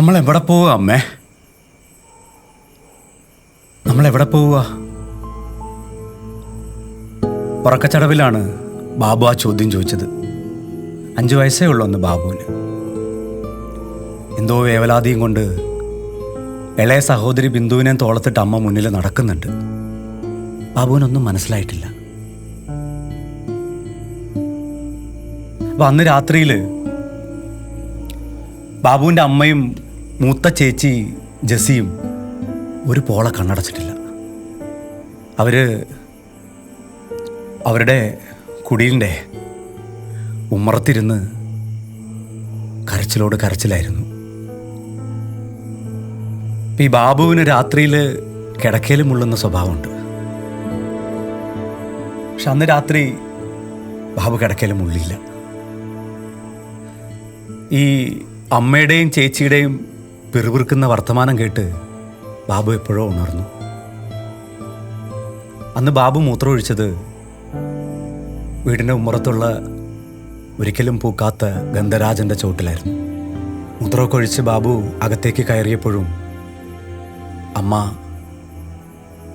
നമ്മൾ എവിടെ പോവുക അമ്മേ? നമ്മൾ എവിടെ പോവുക? ഉറക്കച്ചടവിലാണ് ബാബു ആ ചോദ്യം ചോദിച്ചത്. 5 വയസ്സേ ഉള്ളൂ അന്ന് ബാബുവിന്. എന്തോ വേവലാതിയും കൊണ്ട് ഇളയ സഹോദരി ബിന്ദുവിനെ തോളത്തിട്ട് അമ്മ മുന്നിൽ നടക്കുന്നുണ്ട്. ബാബുവിനൊന്നും മനസ്സിലായിട്ടില്ല. അപ്പം അന്ന് രാത്രിയിൽ ബാബുവിൻ്റെ അമ്മയും മൂത്ത ചേച്ചി ജസിയും ഒരു പോള കണ്ണടച്ചിട്ടില്ല. അവരുടെ കുടിലിൻ്റെ ഉമ്മറത്തിരുന്ന് കരച്ചിലോട് കരച്ചിലായിരുന്നു. ഈ ബാബുവിന് രാത്രിയിൽ കിടക്കയിൽ മുള്ളുന്ന സ്വഭാവമുണ്ട്. പക്ഷെ അന്ന് രാത്രി ബാബു കിടക്കയിൽ മുള്ളില്ല. ഈ അമ്മയുടെയും ചേച്ചിയുടെയും പിറുപിറുക്കുന്ന വർത്തമാനം കേട്ട് ബാബു എപ്പോഴോ ഉണർന്നു. അന്ന് ബാബു മൂത്രമൊഴിച്ചത് വീടിൻ്റെ ഉമ്മറത്തുള്ള ഒരിക്കലും പൂക്കാത്ത ഗന്ധരാജൻ്റെ ചോട്ടിലായിരുന്നു. മൂത്രമൊക്കെ ഒഴിച്ച് ബാബു അകത്തേക്ക് കയറിയപ്പോഴും അമ്മ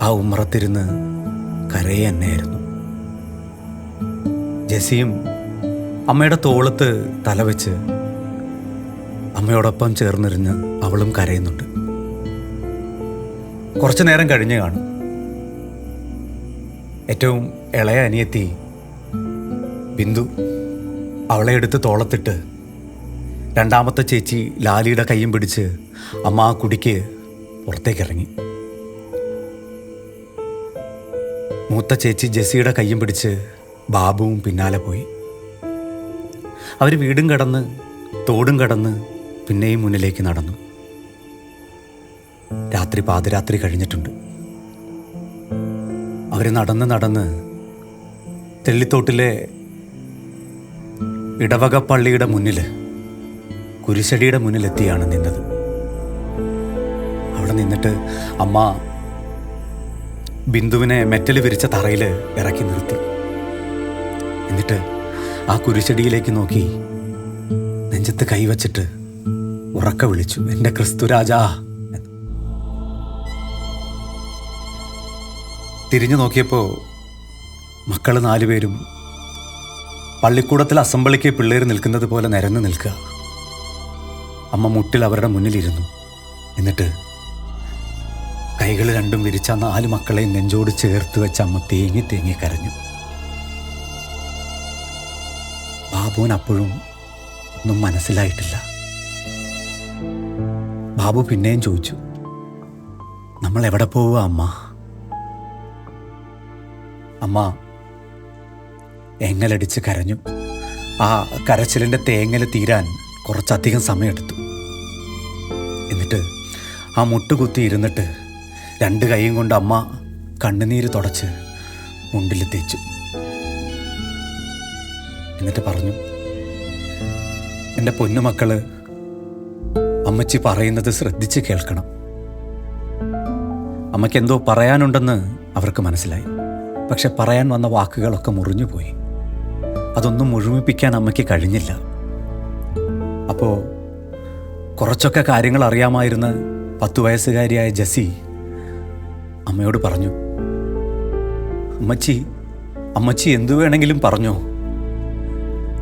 ആ ഉമ്മറത്തിരുന്ന് കരയെ തന്നെയായിരുന്നു. ജെസിയും അമ്മയുടെ തോളത്ത് തലവെച്ച് അമ്മയോടൊപ്പം ചേർന്നിരുന്ന് അവളും കരയുന്നുണ്ട്. കുറച്ചു നേരം കഴിഞ്ഞ് കാണും. ഏറ്റവും ഇളയ അനിയത്തി ബിന്ദു അവളെ എടുത്ത് തോളത്തിട്ട് രണ്ടാമത്തെ ചേച്ചി ലാലിയുടെ കയ്യും പിടിച്ച് അമ്മ ആ കുടിക്ക് പുറത്തേക്കിറങ്ങി. മൂത്ത ചേച്ചി ജെസിയുടെ കയ്യും പിടിച്ച് ബാബുവും പിന്നാലെ പോയി. അവർ വീടും കടന്ന് തോടും കടന്ന് പിന്നെയും മുന്നിലേക്ക് നടന്നു. പാതിരാത്രി കഴിഞ്ഞിട്ടുണ്ട്. അവർ നടന്ന് തെള്ളിത്തോട്ടിലെ ഇടവക പള്ളിയുടെ മുന്നിൽ കുരിശടിയുടെ മുന്നിലെത്തിയാണ് നിന്നത്. അവിടെ നിന്നിട്ട് അമ്മ ബിന്ദുവിനെ മെറ്റൽ വിരിച്ച തറയിൽ ഇറക്കി നിർത്തി. എന്നിട്ട് ആ കുരിശടിയിലേക്ക് നോക്കി നെഞ്ചത്ത് കൈവച്ചിട്ട് ഉറക്ക വിളിച്ചു, എൻ്റെ ക്രിസ്തുരാജാ. തിരിഞ്ഞു നോക്കിയപ്പോൾ മക്കൾ 4 പേരും പള്ളിക്കൂടത്തിൽ അസംബ്ലിക്ക് പിള്ളേർ നിൽക്കുന്നത് പോലെ നിരന്ന് നിൽക്കുക. അമ്മ മുട്ടിൽ അവരുടെ മുന്നിലിരുന്നു. എന്നിട്ട് കൈകൾ രണ്ടും വിരിച്ച 4 മക്കളെയും നെഞ്ചോട് ചേർത്ത് വെച്ച് അമ്മ തേങ്ങി തേങ്ങി കരഞ്ഞു. ബാബുവിന് അപ്പോഴും ഒന്നും മനസ്സിലായിട്ടില്ല. ബാബു പിന്നെയും ചോദിച്ചു, നമ്മൾ എവിടെ പോവുക അമ്മ? അമ്മ എങ്ങലടിച്ച് കരഞ്ഞു. ആ കരച്ചിലിൻ്റെ തേങ്ങൽ തീരാൻ കുറച്ചധികം സമയമെടുത്തു. എന്നിട്ട് ആ മുട്ടുകുത്തി ഇരുന്നിട്ട് 2 കൈയും കൊണ്ട് അമ്മ കണ്ണുനീര് തുടച്ച് മുണ്ടിൽ തേച്ചു. എന്നിട്ട് പറഞ്ഞു, എൻ്റെ പൊന്നുമക്കള് അമ്മച്ചി പറയുന്നത് ശ്രദ്ധിച്ച് കേൾക്കണം. അമ്മയ്ക്ക് എന്തോ പറയാനുണ്ടെന്ന് അവർക്ക് മനസ്സിലായി. പക്ഷെ പറയാൻ വന്ന വാക്കുകളൊക്കെ മുറിഞ്ഞുപോയി. അതൊന്നും മുഴുമിപ്പിക്കാൻ അമ്മയ്ക്ക് കഴിഞ്ഞില്ല. അപ്പോൾ കുറച്ചൊക്കെ കാര്യങ്ങൾ അറിയാമായിരുന്ന 10 വയസ്സുകാരിയായ ജസി അമ്മയോട് പറഞ്ഞു, അമ്മച്ചി എന്തു വേണമെങ്കിലും പറഞ്ഞോ.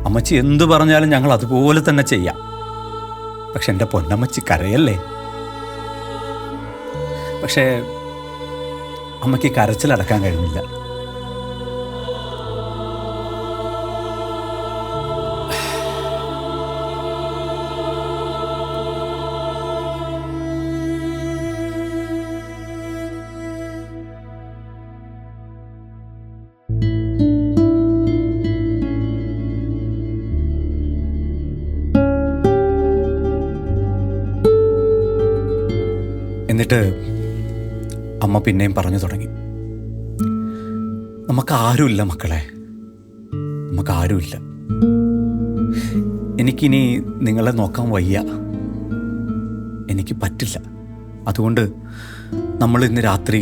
അമ്മച്ചി എന്തു പറഞ്ഞാലും ഞങ്ങൾ അതുപോലെ തന്നെ ചെയ്യാം. പക്ഷെ എൻ്റെ പൊന്നമ്മച്ചി കരയല്ലേ. പക്ഷേ അമ്മയ്ക്ക് കരച്ചിലടക്കാൻ കഴിഞ്ഞില്ല. എന്നിട്ട് അമ്മ പിന്നെയും പറഞ്ഞു തുടങ്ങി, നമുക്കാരുമില്ല മക്കളെ, നമുക്കാരുമില്ല. എനിക്കിനി നിങ്ങളെ നോക്കാൻ വയ്യ, എനിക്ക് പറ്റില്ല. അതുകൊണ്ട് നമ്മൾ ഇന്ന് രാത്രി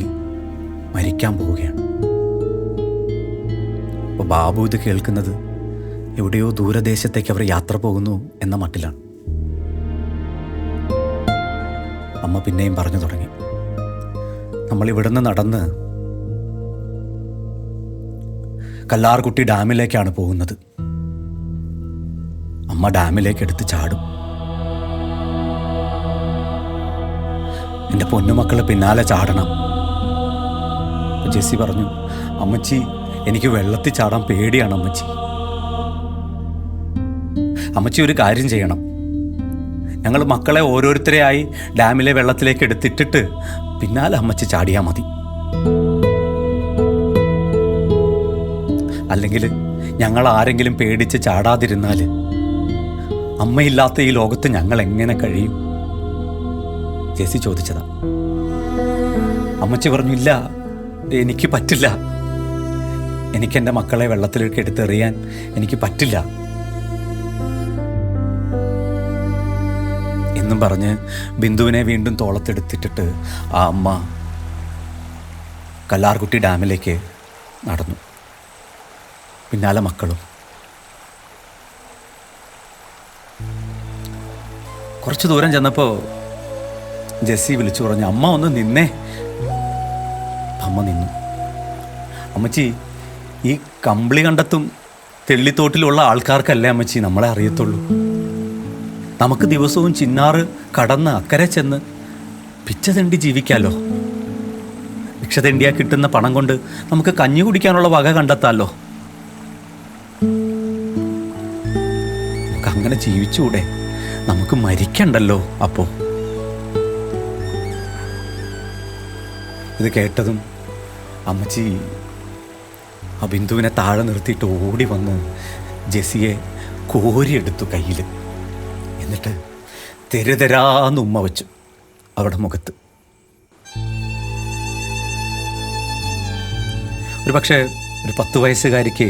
മരിക്കാൻ പോവുകയാണ്. അപ്പോൾ ബാബു ഇത് കേൾക്കുന്നത് എവിടെയോ ദൂരദേശത്തേക്ക് അവർ യാത്ര പോകുന്നു എന്ന മട്ടിലാണ്. അമ്മ പിന്നെയും പറഞ്ഞു തുടങ്ങി. നമ്മളിവിടുന്ന് നടന്ന് കല്ലാർകുട്ടി ഡാമിലേക്കാണ് പോകുന്നത്. അമ്മ ഡാമിലേക്ക് എടുത്ത് ചാടും. എൻ്റെ പൊന്നുമക്കള് പിന്നാലെ ചാടണം. ജെസ്സി പറഞ്ഞു, അമ്മച്ചി എനിക്ക് വെള്ളത്തിൽ ചാടാൻ പേടിയാണ് അമ്മച്ചി. അമ്മച്ചി ഒരു കാര്യം ചെയ്യണം, ഞങ്ങൾ മക്കളെ ഓരോരുത്തരെയായി ഡാമിലെ വെള്ളത്തിലേക്ക് എടുത്തിട്ടിട്ട് പിന്നാലെ അമ്മച്ചി ചാടിയാൽ മതി. അല്ലെങ്കിൽ ഞങ്ങൾ ആരെങ്കിലും പേടിച്ച് ചാടാതിരുന്നാൽ അമ്മയില്ലാത്ത ഈ ലോകത്ത് ഞങ്ങൾ എങ്ങനെ കഴിയും? ജെസ്സി ചോദിച്ചതാ. അമ്മച്ചി പറഞ്ഞു, ഇല്ല, എനിക്ക് പറ്റില്ല, എനിക്കെൻ്റെ മക്കളെ വെള്ളത്തിലേക്ക് എടുത്തെറിയാൻ എനിക്ക് പറ്റില്ല എന്നും പറഞ്ഞ് ബിന്ദുവിനെ വീണ്ടും തോളത്തെടുത്തിട്ടിട്ട് ആ അമ്മ കല്ലാർകുട്ടി ഡാമിലേക്ക് നടന്നു. പിന്നാലെ മക്കളും. കുറച്ച് ദൂരം ചെന്നപ്പോൾ ജെസ്സി വിളിച്ചു പറഞ്ഞു, അമ്മ ഒന്ന് നിന്നേ. അമ്മ നിന്നു. അമ്മച്ചി, ഈ കമ്പിളി കണ്ടത്തും തെള്ളിത്തോട്ടിലുള്ള ആൾക്കാർക്കല്ലേ അമ്മച്ചി നമ്മളെ അറിയത്തുള്ളൂ. നമുക്ക് ദിവസവും ചിന്നാറ് കടന്ന് അക്കരെ ചെന്ന് പിച്ച തെണ്ടി ജീവിക്കാമല്ലോ. ഭിക്ഷ തെണ്ടിയാ കിട്ടുന്ന പണം കൊണ്ട് നമുക്ക് കഞ്ഞി കുടിക്കാനുള്ള വക കണ്ടെത്താമല്ലോ. നമുക്ക് അങ്ങനെ ജീവിച്ചുകൂടെ? നമുക്ക് മരിക്കണ്ടല്ലോ. അപ്പോൾ ഇത് കേട്ടതും അമ്മച്ചി ആ ബിന്ദുവിനെ താഴെ നിർത്തിയിട്ട് ഓടി വന്ന് ജെസ്സിയെ കോരിയെടുത്തു കയ്യിൽ. എന്നിട്ട് തെരുതെരാന്ന് ഉമ്മ വെച്ചു അവിടെ മുഖത്ത്. ഒരു പക്ഷേ ഒരു 10 വയസ്സുകാരിക്ക്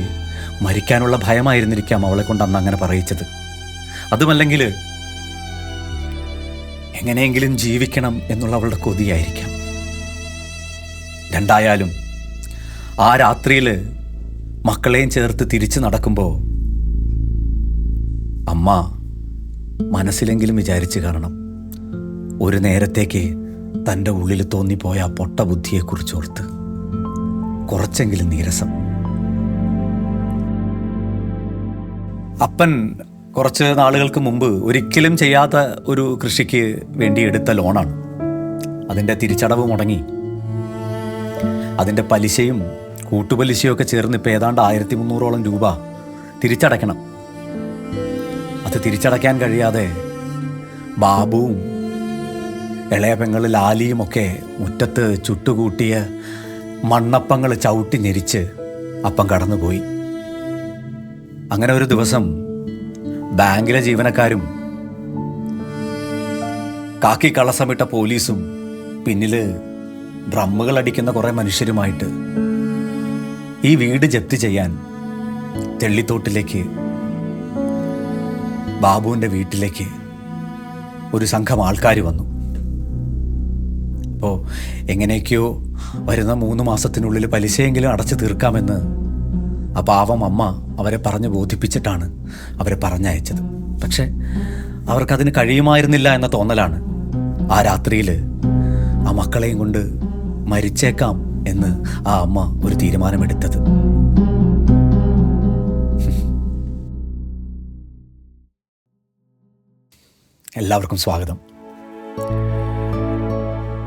മരിക്കാനുള്ള ഭയമായിരുന്നിരിക്കാം അവളെ കൊണ്ട് അന്ന് അങ്ങനെ പറയിച്ചത്. അതുമല്ലെങ്കിൽ എങ്ങനെയെങ്കിലും ജീവിക്കണം എന്നുള്ള അവളുടെ കൊതിയായിരിക്കാം. രണ്ടായാലും ആ രാത്രിയിൽ മക്കളെയും ചേർത്ത് തിരിച്ചു നടക്കുമ്പോൾ അമ്മ മനസ്സിലെങ്കിലും വിചാരിച്ചു കാണണം, ഒരു നേരത്തേക്ക് തൻ്റെ ഉള്ളിൽ തോന്നിപ്പോയ ആ പൊട്ട ബുദ്ധിയെക്കുറിച്ചോർത്ത് കുറച്ചെങ്കിലും നീരസം. അപ്പൻ കുറച്ച് നാളുകൾക്ക് മുമ്പ് ഒരിക്കലും ചെയ്യാത്ത ഒരു കൃഷിക്ക് വേണ്ടി എടുത്ത ലോണാണ്. അതിൻ്റെ തിരിച്ചടവ് മുടങ്ങി. അതിൻ്റെ പലിശയും കൂട്ടുപലിശയും ഒക്കെ ചേർന്ന് ഇപ്പോൾ ഏതാണ്ട് 1300ഓളം രൂപ തിരിച്ചടയ്ക്കണം. അത് തിരിച്ചടയ്ക്കാൻ കഴിയാതെ ബാബുവും ഇളയ പെങ്ങൾ ലാലിയും ഒക്കെ മുറ്റത്ത് ചുട്ടുകൂട്ടിയ മണ്ണപ്പങ്ങൾ ചവിട്ടി ഞെരിച്ച് അപ്പം കടന്നുപോയി. അങ്ങനെ ഒരു ദിവസം ബാങ്കിലെ ജീവനക്കാരും കാക്കി കളസമിട്ട പോലീസും പിന്നിൽ ഡ്രമ്മുകൾ അടിക്കുന്ന കുറേ മനുഷ്യരുമായിട്ട് ഈ വീട് ജപ്തി ചെയ്യാൻ തെള്ളിത്തോട്ടിലേക്ക് ബാബുവിൻ്റെ വീട്ടിലേക്ക് ഒരു സംഘം ആൾക്കാർ വന്നു. അപ്പോൾ എങ്ങനെയൊക്കെയോ വരുന്ന 3 മാസത്തിനുള്ളിൽ പലിശയെങ്കിലും അടച്ചു തീർക്കാമെന്ന് ആ പാവം അമ്മ അവരെ പറഞ്ഞ് ബോധിപ്പിച്ചിട്ടാണ് അവരെ പറഞ്ഞയച്ചത്. പക്ഷെ അവർക്കതിന് കഴിയുമായിരുന്നില്ല എന്ന തോന്നലാണ് ആ രാത്രിയിൽ ആ മക്കളെയും കൊണ്ട് മരിച്ചേക്കാം എന്ന് ആ അമ്മ ഒരു തീരുമാനമെടുത്തത്. എല്ലാവർക്കും സ്വാഗതം.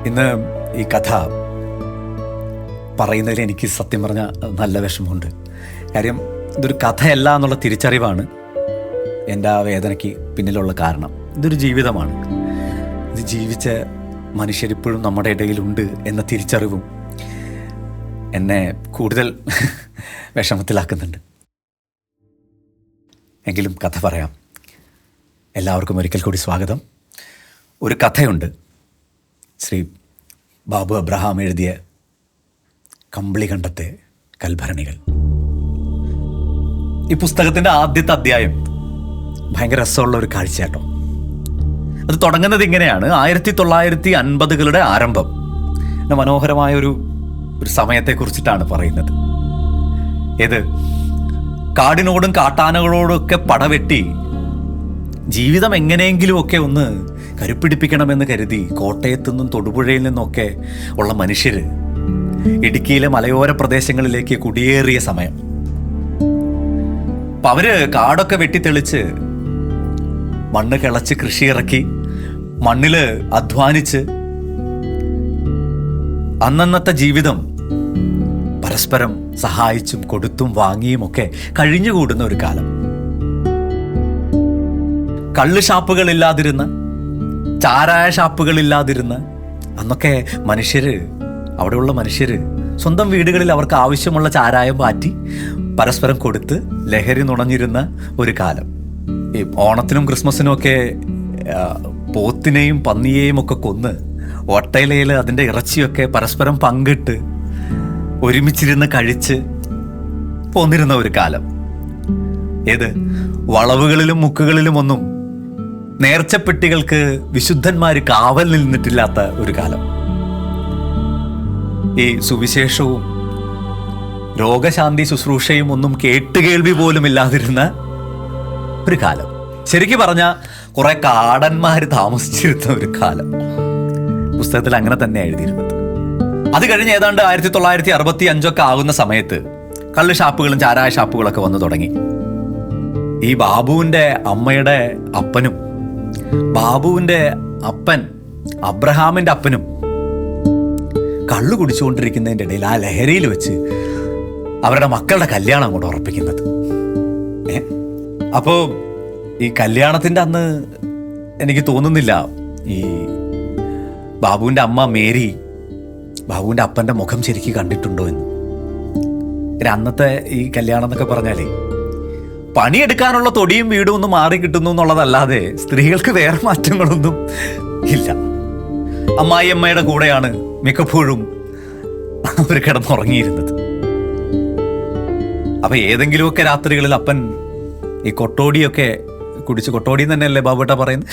ഇന്ന് ഈ കഥ പറയുന്നതിൽ എനിക്ക് സത്യം പറഞ്ഞാൽ നല്ല വിഷമമുണ്ട്. കാര്യം ഇതൊരു കഥയല്ല എന്നുള്ള തിരിച്ചറിവാണ് എൻ്റെ ആ വേദനയ്ക്ക് പിന്നിലുള്ള കാരണം. ഇതൊരു ജീവിതമാണ്. ഇത് ജീവിച്ച മനുഷ്യരിപ്പോഴും നമ്മുടെ ഇടയിലുണ്ട് എന്ന തിരിച്ചറിവും എന്നെ കൂടുതൽ വിഷമത്തിലാക്കുന്നുണ്ട്. എങ്കിലും കഥ പറയാം. എല്ലാവർക്കും ഒരിക്കൽ കൂടി സ്വാഗതം. ഒരു കഥയുണ്ട്, ശ്രീ ബാബു അബ്രഹാം എഴുതിയ കമ്പിളി കണ്ടത്തെ കൽഭരണികൾ. ഈ പുസ്തകത്തിൻ്റെ ആദ്യത്തെ അധ്യായം ഭയങ്കര രസമുള്ള ഒരു കാഴ്ചയാട്ടോ. അത് തുടങ്ങുന്നത് ഇങ്ങനെയാണ്. 1950കളുടെ ആരംഭം. മനോഹരമായ ഒരു സമയത്തെക്കുറിച്ചിട്ടാണ് പറയുന്നത്. ഏത് കാടിനോടും കാട്ടാനകളോടൊക്കെ പടവെട്ടി ജീവിതം എങ്ങനെയെങ്കിലും ഒക്കെ ഒന്ന് കരുപ്പിടിപ്പിക്കണമെന്ന് കരുതി കോട്ടയത്തു നിന്നും തൊടുപുഴയിൽ നിന്നൊക്കെ ഉള്ള മനുഷ്യർ ഇടുക്കിയിലെ മലയോര പ്രദേശങ്ങളിലേക്ക് കുടിയേറിയ സമയം. അപ്പം അവര് കാടൊക്കെ വെട്ടിത്തെളിച്ച് മണ്ണ് കിളച്ച് കൃഷി ഇറക്കി മണ്ണില് അധ്വാനിച്ച് അന്നന്നത്തെ ജീവിതം പരസ്പരം സഹായിച്ചും കൊടുത്തും വാങ്ങിയും ഒക്കെ കഴിഞ്ഞുകൂടുന്ന ഒരു കാലം. കള്ള് ഷാപ്പുകളില്ലാതിരുന്ന, ചാരായ ഷാപ്പുകളില്ലാതിരുന്ന അന്നൊക്കെ അവിടെയുള്ള മനുഷ്യര് സ്വന്തം വീടുകളിൽ അവർക്ക് ആവശ്യമുള്ള ചാരായം മാറ്റി പരസ്പരം കൊടുത്ത് ലഹരി നുണഞ്ഞിരുന്ന ഒരു കാലം. ഈ ഓണത്തിനും ക്രിസ്മസിനും ഒക്കെ പോത്തിനെയും പന്നിയെയും ഒക്കെ കൊന്ന് ഒട്ടയിലയിൽ അതിൻ്റെ ഇറച്ചിയൊക്കെ പരസ്പരം പങ്കിട്ട് ഒരുമിച്ചിരുന്ന് കഴിച്ച് പോന്നിരുന്ന ഒരു കാലം. ഏത് വളവുകളിലും മുക്കുകളിലും ഒന്നും നേർച്ചപ്പെട്ടികൾക്ക് വിശുദ്ധന്മാർ കാവൽ നിന്നിട്ടില്ലാത്ത ഒരു കാലം. ഈ സുവിശേഷവും രോഗശാന്തി ശുശ്രൂഷയും ഒന്നും കേട്ടുകേൾവി പോലും ഇല്ലാതിരുന്ന ഒരു കാലം. ശരിക്കും പറഞ്ഞാൽ കുറെ കാടന്മാർ താമസിച്ചിരുന്ന ഒരു കാലം. പുസ്തകത്തിൽ അങ്ങനെ തന്നെ എഴുതിയിരുന്നത്. അത് കഴിഞ്ഞ് ഏതാണ്ട് 1965 ആകുന്ന സമയത്ത് കള്ള് ഷാപ്പുകളും ചാരായ ഷാപ്പുകളൊക്കെ വന്നു തുടങ്ങി. ഈ ബാബുവിൻ്റെ അമ്മയുടെ അപ്പനും ബാബുവിൻ്റെ അപ്പൻ അബ്രഹാമിൻ്റെ അപ്പനും കള്ളു കുടിച്ചുകൊണ്ടിരിക്കുന്നതിൻ്റെ ഇടയിൽ ആ ലഹരിയിൽ വെച്ച് അവരുടെ മക്കളുടെ കല്യാണം അങ്ങോട്ട് ഉറപ്പിക്കുന്നത്. അപ്പോൾ ഈ കല്യാണത്തിൻ്റെ അന്ന് എനിക്ക് തോന്നുന്നില്ല ഈ ബാബുവിൻ്റെ അമ്മ മേരി ബാബുവിൻ്റെ അപ്പൻ്റെ മുഖം ശരിക്കും കണ്ടിട്ടുണ്ടോ എന്ന്. അന്നത്തെ ഈ കല്യാണം എന്നൊക്കെ പറഞ്ഞാലേ പണിയെടുക്കാനുള്ള തൊടിയും വീടും ഒന്നും മാറി കിട്ടുന്നു എന്നുള്ളതല്ലാതെ സ്ത്രീകൾക്ക് വേറെ മാറ്റങ്ങളൊന്നും ഇല്ല. അമ്മായിയമ്മയുടെ കൂടെയാണ് മിക്കപ്പോഴും അവർ കിടന്നുറങ്ങിയിരുന്നത്. അപ്പം ഏതെങ്കിലുമൊക്കെ രാത്രികളിൽ അപ്പൻ ഈ കൊട്ടോടിയൊക്കെ കുടിച്ച്, കൊട്ടോടി തന്നെയല്ലേ ബാബുട്ട പറയുന്നത്,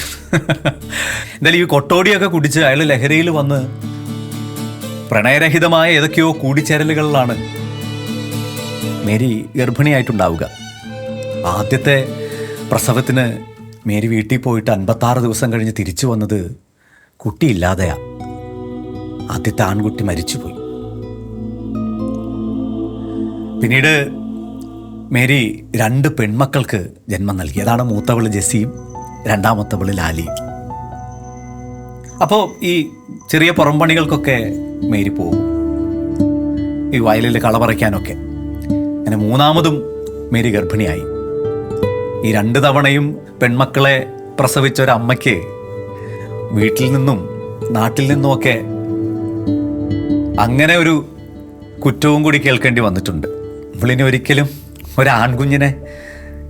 എന്തായാലും ഈ കൊട്ടോടിയൊക്കെ കുടിച്ച് അയാൾ ലഹരിയിൽ വന്ന് പ്രണയരഹിതമായ ഏതൊക്കെയോ കൂടിച്ചേരലുകളിലാണ് മേരി ഗർഭിണിയായിട്ടുണ്ടാവുക. ആദ്യത്തെ പ്രസവത്തിന് മേരി വീട്ടിൽ പോയിട്ട് 56 ദിവസം കഴിഞ്ഞ് തിരിച്ചു വന്നത് കുട്ടിയില്ലാതെയാ. ആദ്യത്തെ ആൺകുട്ടി മരിച്ചുപോയി. പിന്നീട് മേരി 2 പെൺമക്കൾക്ക് ജന്മം നൽകി. അതാണ് മൂത്തവള് ജെസ്സിയും രണ്ടാമത്തവള് ലാലിയും. അപ്പോൾ ഈ ചെറിയ പുറംപണികൾക്കൊക്കെ മേരി പോകും, ഈ വയലിൽ കള പറിക്കാനൊക്കെ. അങ്ങനെ 3ാമതും മേരി ഗർഭിണിയായി. ഈ 2 തവണയും പെൺമക്കളെ പ്രസവിച്ച ഒരമ്മയ്ക്ക് വീട്ടിൽ നിന്നും നാട്ടിൽ നിന്നുമൊക്കെ അങ്ങനെ ഒരു കുറ്റവും കൂടി കേൾക്കേണ്ടി വന്നിട്ടുണ്ട്. ഇവളിനി ഒരിക്കലും ഒരാൺകുഞ്ഞിനെ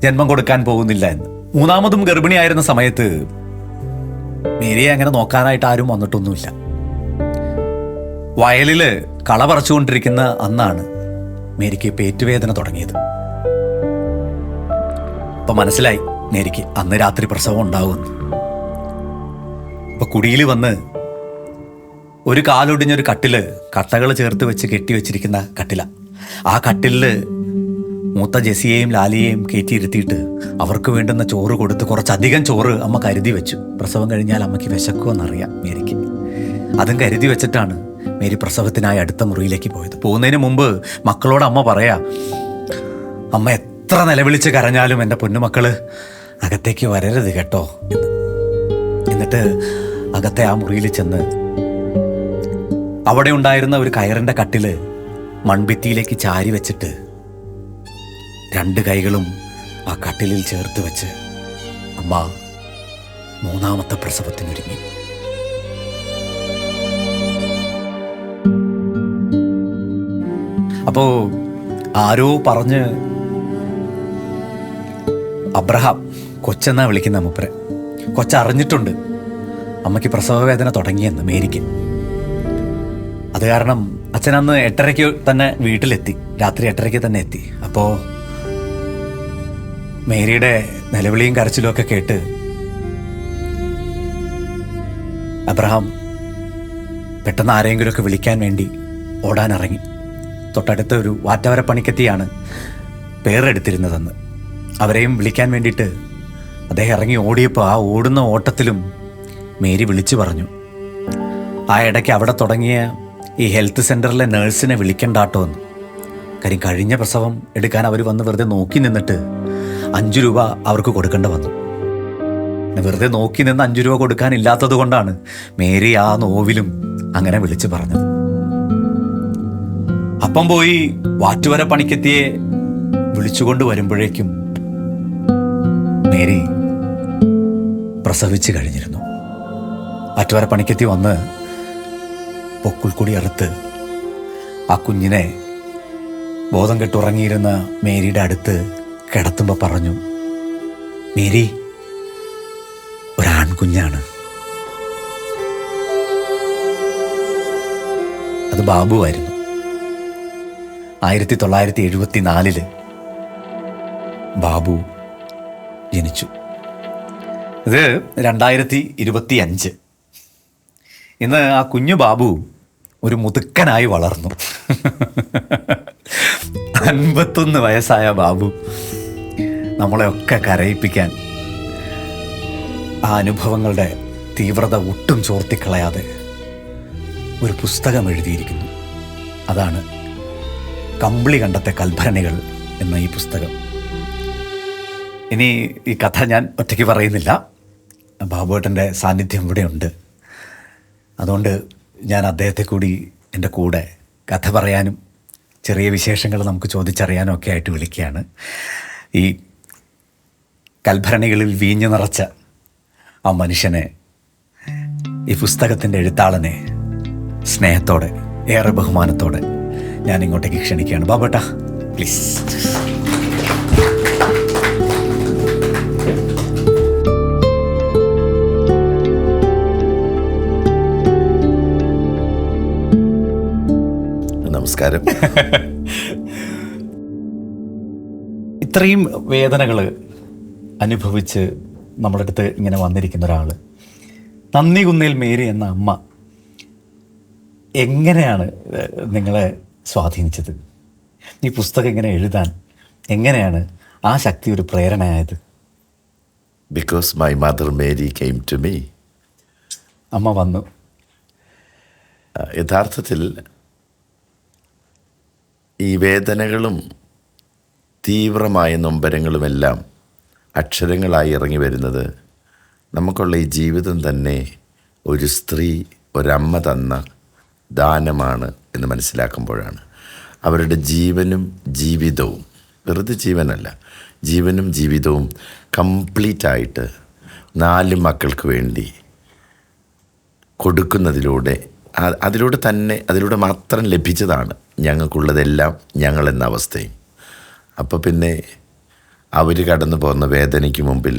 ജന്മം കൊടുക്കാൻ പോകുന്നില്ല എന്ന്. 3ാമതും ഗർഭിണിയായിരുന്ന സമയത്ത് മേരിയെ അങ്ങനെ നോക്കാനായിട്ട് ആരും വന്നിട്ടൊന്നുമില്ല. വയലിൽ കള പറിച്ചുകൊണ്ടിരിക്കുന്ന അന്നാണ് മേരിക്ക് പേറ്റുവേദന തുടങ്ങിയത്. അപ്പം മനസ്സിലായി മേരിക്ക് അന്ന് രാത്രി പ്രസവം ഉണ്ടാവുമെന്ന്. ഇപ്പം കുടിയിൽ വന്ന് ഒരു കാലൊടിഞ്ഞൊരു കട്ടകൾ ചേർത്ത് വെച്ച് കെട്ടിവെച്ചിരിക്കുന്ന കട്ടില. ആ കട്ടിലിൽ മൂത്ത ജെസ്സിയെയും ലാലിയെയും കയറ്റിയിരുത്തിയിട്ട് അവർക്ക് വേണ്ടുന്ന ചോറ് കൊടുത്ത് കുറച്ചധികം ചോറ് അമ്മ കരുതി വെച്ചു. പ്രസവം കഴിഞ്ഞാൽ അമ്മയ്ക്ക് വിശക്കുമെന്നറിയാം മേരിക്ക്. അതും കരുതി വെച്ചിട്ടാണ് മേരി പ്രസവത്തിനായി അടുത്ത മുറിയിലേക്ക് പോയത്. പോകുന്നതിന് മുമ്പ് മക്കളോട് അമ്മ പറയാ, അമ്മ എത്ര നിലവിളിച്ച് കരഞ്ഞാലും എൻ്റെ പൊന്നുമക്കള് അകത്തേക്ക് വരരുത് കേട്ടോ എന്ന്. എന്നിട്ട് അകത്തെ ആ മുറിയിൽ ചെന്ന് അവിടെ ഉണ്ടായിരുന്ന ഒരു കയറിൻ്റെ കട്ടില് മൺഭിത്തിയിലേക്ക് ചാരി വെച്ചിട്ട് 2 കൈകളും ആ കട്ടിലിൽ ചേർത്ത് വെച്ച് അമ്മ 3ാമത്തെ പ്രസവത്തിനൊരുങ്ങി. അപ്പോൾ ആരോ പറഞ്ഞ് അബ്രഹാം കൊച്ചെന്നാ വിളിക്കുന്ന മൂപ്പരെ. കൊച്ചറിഞ്ഞിട്ടുണ്ട് അമ്മയ്ക്ക് പ്രസവവേദന തുടങ്ങിയെന്ന് മേരിക്ക്. അത് കാരണം അച്ഛനന്ന് 8:30 തന്നെ വീട്ടിലെത്തി. രാത്രി 8:30 തന്നെ എത്തി. അപ്പോൾ മേരിയുടെ നിലവിളിയും കരച്ചിലും ഒക്കെ കേട്ട് അബ്രഹാം പെട്ടെന്ന് ആരെങ്കിലുമൊക്കെ വിളിക്കാൻ വേണ്ടി ഓടാനിറങ്ങി. തൊട്ടടുത്ത ഒരു വാറ്റവര പണിക്കെത്തിയാണ് പേരെടുത്തിരുന്നതെന്ന്. അവരെയും വിളിക്കാൻ വേണ്ടിയിട്ട് അദ്ദേഹം ഇറങ്ങി ഓടിയപ്പോൾ ആ ഓടുന്ന ഓട്ടത്തിലും മേരി വിളിച്ചു പറഞ്ഞു, ആ ഇടയ്ക്ക് അവിടെ തുടങ്ങിയ ഈ ഹെൽത്ത് സെൻ്ററിലെ നേഴ്സിനെ വിളിക്കണ്ടാട്ടോ എന്ന്. കാര്യം കഴിഞ്ഞ പ്രസവം എടുക്കാൻ അവർ വന്ന് വെറുതെ നോക്കി നിന്നിട്ട് 5 രൂപ അവർക്ക് കൊടുക്കേണ്ട വന്നു. വെറുതെ നോക്കി നിന്ന് 5 രൂപ കൊടുക്കാനില്ലാത്തത് കൊണ്ടാണ് മേരി ആ നോവിലും അങ്ങനെ വിളിച്ചു പറഞ്ഞത്. അപ്പം പോയി വാറ്റുവര പണിക്കെത്തിയെ വിളിച്ചുകൊണ്ട് വരുമ്പോഴേക്കും മേരി പ്രസവിച്ചു കഴിഞ്ഞിരുന്നു. വാറ്റുവര പണിക്കെത്തി വന്ന് പൊക്കിൾ കൂടി അറുത്ത് ആ കുഞ്ഞിനെ ബോധം കെട്ടുറങ്ങിയിരുന്ന മേരിയുടെ അടുത്ത് കിടത്തുമ്പോൾ പറഞ്ഞു, മേരി, ഒരാൺകുഞ്ഞാണ്. അത് ബാബുവായിരുന്നു. 1974 ബാബു ജനിച്ചു. ഇത് 2025. ഇന്ന് ആ കുഞ്ഞു ബാബു ഒരു മുതുക്കനായി വളർന്നു. 51 വയസ്സായ ബാബു നമ്മളെയൊക്കെ കരയിപ്പിക്കാൻ ആ അനുഭവങ്ങളുടെ തീവ്രത ഒട്ടും ചോർത്തിക്കളയാതെ ഒരു പുസ്തകം എഴുതിയിരിക്കുന്നു. അതാണ് കമ്പിളി കണ്ടത്തെ കൽഭരണികൾ എന്ന ഈ പുസ്തകം. ഇനി ഈ കഥ ഞാൻ ഒറ്റയ്ക്ക് പറയുന്നില്ല, ബാബുവേട്ടൻ്റെ സാന്നിധ്യം ഇവിടെയുണ്ട്. അതുകൊണ്ട് ഞാൻ അദ്ദേഹത്തെ കൂടി എൻ്റെ കൂടെ കഥ പറയാനും ചെറിയ വിശേഷങ്ങൾ നമുക്ക് ചോദിച്ചറിയാനും ഒക്കെ ആയിട്ട് വിളിക്കുകയാണ്. ഈ കൽഭരണികളിൽ വീഞ്ഞു നിറച്ച ആ മനുഷ്യനെ, ഈ പുസ്തകത്തിൻ്റെ എഴുത്താളനെ സ്നേഹത്തോടെ, ഏറെ ബഹുമാനത്തോടെ ഞാൻ ഇങ്ങോട്ടേക്ക് ക്ഷണിക്കുകയാണ്. ബാബുവേട്ടാ, പ്ലീസ്. നമസ്കാരം. ഇത്രയും വേദനകൾ അനുഭവിച്ച് നമ്മുടെ അടുത്ത് ഇങ്ങനെ വന്നിരിക്കുന്ന ഒരാൾ, നന്ദികുന്നേൽ മേരി എന്ന അമ്മ എങ്ങനെയാണ് നിങ്ങളെ സ്വാധീനിച്ചത്? ഈ പുസ്തകം ഇങ്ങനെ എഴുതാൻ എങ്ങനെയാണ് ആ ശക്തി ഒരു പ്രേരണയായത്? Because my mother Mary came to me. അമ്മ വന്നു. യഥാർത്ഥത്തിൽ ഈ വേദനകളും തീവ്രമായ നൊമ്പരങ്ങളുമെല്ലാം അക്ഷരങ്ങളായി ഇറങ്ങി വരുന്നത് നമുക്കുള്ള ഈ ജീവിതം തന്നെ ഒരു സ്ത്രീ, ഒരമ്മ തന്ന ദാനമാണ് എന്ന് മനസ്സിലാക്കുമ്പോഴാണ്. അവരുടെ ജീവനും ജീവിതവും, വെറുതെ ജീവനല്ല, ജീവനും ജീവിതവും കംപ്ലീറ്റായിട്ട് 4 മക്കൾക്ക് വേണ്ടി കൊടുക്കുന്നതിലൂടെ, അതിലൂടെ മാത്രം ലഭിച്ചതാണ് ഞങ്ങൾക്കുള്ളതെല്ലാം ഞങ്ങളെന്ന അവസ്ഥയും. അപ്പോൾ പിന്നെ അവർ കടന്നു പോകുന്ന വേദനയ്ക്ക് മുമ്പിൽ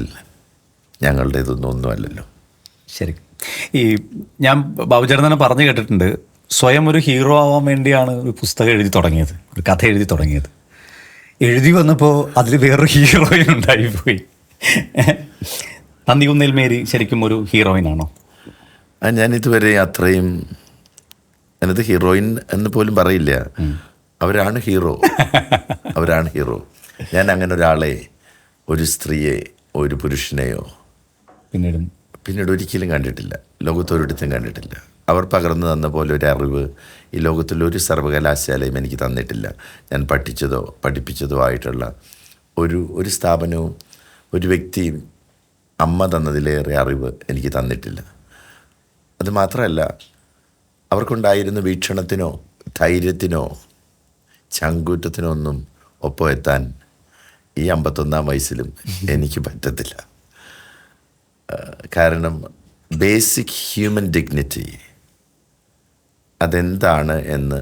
ഞങ്ങളുടെ ഇതൊന്നും ഒന്നുമല്ലല്ലോ. ശരി. ഈ ഞാൻ ബാബുചേട്ടനെ പറഞ്ഞു കേട്ടിട്ടുണ്ട്, സ്വയം ഒരു ഹീറോ ആവാൻ വേണ്ടിയാണ് ഒരു പുസ്തകം എഴുതി തുടങ്ങിയത്, ഒരു കഥ എഴുതി തുടങ്ങിയത്. എഴുതി വന്നപ്പോൾ അതിൽ വേറൊരു ഹീറോയിൻ ഉണ്ടായിപ്പോയി. നന്ദികുന്നേൽ മേരി ശരിക്കും ഒരു ഹീറോയിനാണോ? ഞാനിതുവരെ അത്രയും, ഞാനത് ഹീറോയിൻ എന്ന് പോലും പറയില്ല. അവരാണ് ഹീറോ. ഞാൻ അങ്ങനെ ഒരാളെ, ഒരു സ്ത്രീയെ, ഒരു പുരുഷനെയോ പിന്നീട് ഒരിക്കലും കണ്ടിട്ടില്ല, ലോകത്തൊരിടത്തും കണ്ടിട്ടില്ല. അവർ പകർന്നു തന്ന പോലെ ഒരു അറിവ് ഈ ലോകത്തിലൊരു സർവകലാശാലയും എനിക്ക് തന്നിട്ടില്ല. ഞാൻ പഠിപ്പിച്ചതോ ആയിട്ടുള്ള ഒരു സ്ഥാപനവും ഒരു വ്യക്തിയും അമ്മ തന്നതിലേറെ അറിവ് എനിക്ക് തന്നിട്ടില്ല. അത് മാത്രമല്ല, അവർക്കുണ്ടായിരുന്ന വീക്ഷണത്തിനോ ധൈര്യത്തിനോ ചങ്കൂറ്റത്തിനോ ഒന്നും ഒപ്പം എത്താൻ ഈ 51-ാം വയസ്സിലും എനിക്ക് പറ്റത്തില്ല. കാരണം ബേസിക് ഹ്യൂമൻ ഡിഗ്നിറ്റി അതെന്താണ് എന്ന്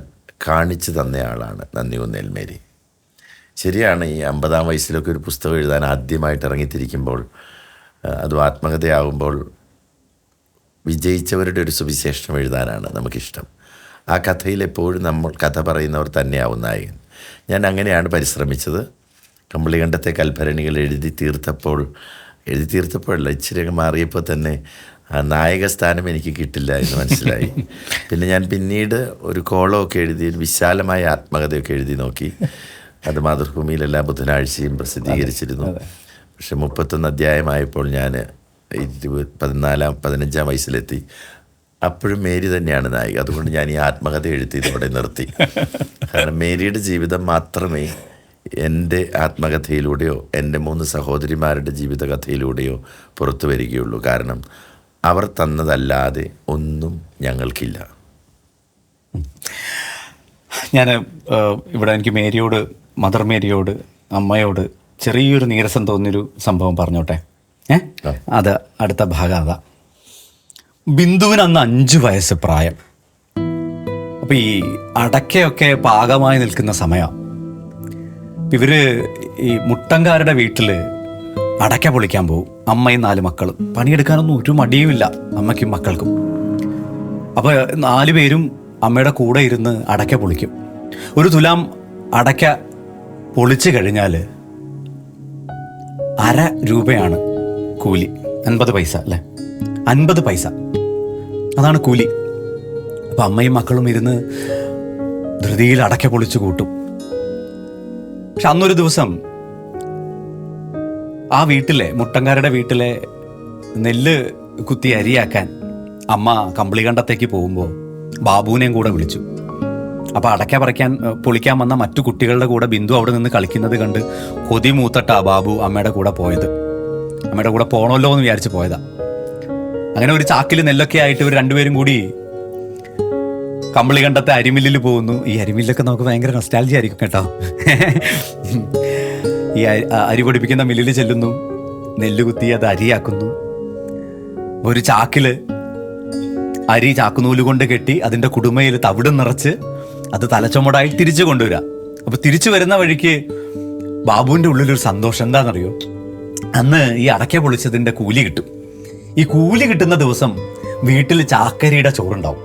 കാണിച്ചു തന്നയാളാണ് നന്ദികുന്നേൽ മേരി. ശരിയാണ്, ഈ 50-ാം വയസ്സിലൊക്കെ ഒരു പുസ്തകം എഴുതാൻ ആദ്യമായിട്ട് ഇറങ്ങിത്തിരിക്കുമ്പോൾ, അതും ആത്മകഥയാകുമ്പോൾ, വിജയിച്ചവരുടെ ഒരു സുവിശേഷം എഴുതാനാണ് നമുക്കിഷ്ടം. ആ കഥയിൽ എപ്പോഴും നമ്മൾ കഥ പറയുന്നവർ തന്നെയാവും നായകൻ. ഞാൻ അങ്ങനെയാണ് പരിശ്രമിച്ചത്. കമ്പിളി കണ്ടത്തെ കൽഭരണികൾ എഴുതി തീർത്തപ്പോഴല്ല, ഇച്ചിരി മാറിയപ്പോൾ തന്നെ നായക സ്ഥാനം എനിക്ക് കിട്ടില്ല എന്ന് മനസ്സിലായി. പിന്നെ ഞാൻ പിന്നീട് ഒരു കോളമൊക്കെ എഴുതി, വിശാലമായ ആത്മകഥയൊക്കെ എഴുതി നോക്കി. അത് മാതൃഭൂമിയിൽ എല്ലാ ബുധനാഴ്ചയും പ്രസിദ്ധീകരിച്ചിരുന്നു. പക്ഷെ 31 അധ്യായമായപ്പോൾ ഞാൻ 15 വയസ്സിലെത്തി. അപ്പോഴും മേരി തന്നെയാണ് നായിക. അതുകൊണ്ട് ഞാൻ ഈ ആത്മകഥ എഴുതി ഇതോടെ നിർത്തി. കാരണം മേരിയുടെ ജീവിതം മാത്രമേ എൻ്റെ ആത്മകഥയിലൂടെയോ എൻ്റെ 3 സഹോദരിമാരുടെ ജീവിതകഥയിലൂടെയോ പുറത്തു വരികയുള്ളൂ. കാരണം അവർ തന്നതല്ലാതെ ഒന്നും ഞങ്ങൾക്കില്ല. ഞാൻ ഇവിടെ എനിക്ക് മേരിയോട്, മദർ മേരിയോട്, അമ്മയോട് ചെറിയൊരു നീരസം തോന്നിയൊരു സംഭവം പറഞ്ഞോട്ടെ. അത് അടുത്ത ഭാഗം അതാ. ബിന്ദുവിന് അന്ന് 5 വയസ്സ് പ്രായം. അപ്പം ഈ അടക്കയൊക്കെ പാകമായി നിൽക്കുന്ന സമയം. ഇവർ ഈ മുട്ടങ്കാരുടെ വീട്ടിൽ അടക്ക പൊളിക്കാൻ പോകും. അമ്മയും 4 മക്കളും. പണിയെടുക്കാനൊന്നും ഒരു മടിയുമില്ല അമ്മയ്ക്കും മക്കൾക്കും. അപ്പോൾ 4 പേരും അമ്മയുടെ കൂടെ ഇരുന്ന് അടക്ക പൊളിക്കും. ഒരു തുലാം അടക്ക പൊളിച്ചു കഴിഞ്ഞാൽ 1/2 രൂപയാണ് കൂലി. 50 പൈസ അല്ലേ? 50 പൈസ അതാണ് കൂലി. അപ്പം അമ്മയും മക്കളും ഇരുന്ന് ധൃതിയിൽ അടക്ക പൊളിച്ചു കൂട്ടും. പക്ഷെ അന്നൊരു ദിവസം ആ വീട്ടിലെ മുട്ടങ്കാരുടെ വീട്ടിലെ നെല്ല് കുത്തി അരിയാക്കാൻ അമ്മ കമ്പിളികണ്ടത്തേക്ക് പോകുമ്പോൾ ബാബുവിനെയും കൂടെ വിളിച്ചു. അപ്പോൾ അടയ്ക്ക പൊളിക്കാൻ വന്ന മറ്റു കുട്ടികളുടെ കൂടെ ബിന്ദു അവിടെ നിന്ന് കളിക്കുന്നത് കണ്ട് കൊതി മൂത്തട്ടാ ബാബു അമ്മയുടെ കൂടെ പോയത്. അമ്മയുടെ കൂടെ പോകണമല്ലോ എന്ന് വിചാരിച്ച് പോയതാ. അങ്ങനെ ഒരു ചാക്കിൽ നെല്ലൊക്കെ ആയിട്ട് ഇവർ 2 പേരും കൂടി കമ്പിളികണ്ടത്തെ അരിമില്ലിൽ പോകുന്നു. ഈ അരിമില്ലൊക്കെ നമുക്ക് ഭയങ്കര നൊസ്റ്റാൾജി ആയിരിക്കും കേട്ടോ. ഈ അരി പൊടിപ്പിക്കുന്ന മില്ലിൽ ചെല്ലുന്നു, നെല്ല് കുത്തി അത് അരിയാക്കുന്നു. ഒരു ചാക്കില് അരി ചാക്കുനൂല് കൊണ്ട് കെട്ടി അതിൻ്റെ കുടുമയിൽ തവിടും നിറച്ച് അത് തലച്ചുമടായി തിരിച്ചു കൊണ്ടുവരിക. അപ്പോൾ തിരിച്ചു വരുന്ന വഴിക്ക് ബാബുവിൻ്റെ ഉള്ളിലൊരു സന്തോഷം. എന്താണെന്നറിയോ? അന്ന് ഈ അടയ്ക്ക പൊളിച്ചതിൻ്റെ കൂലി കിട്ടും. ഈ കൂലി കിട്ടുന്ന ദിവസം വീട്ടിൽ ചാക്കരിയുടെ ചോറുണ്ടാവും.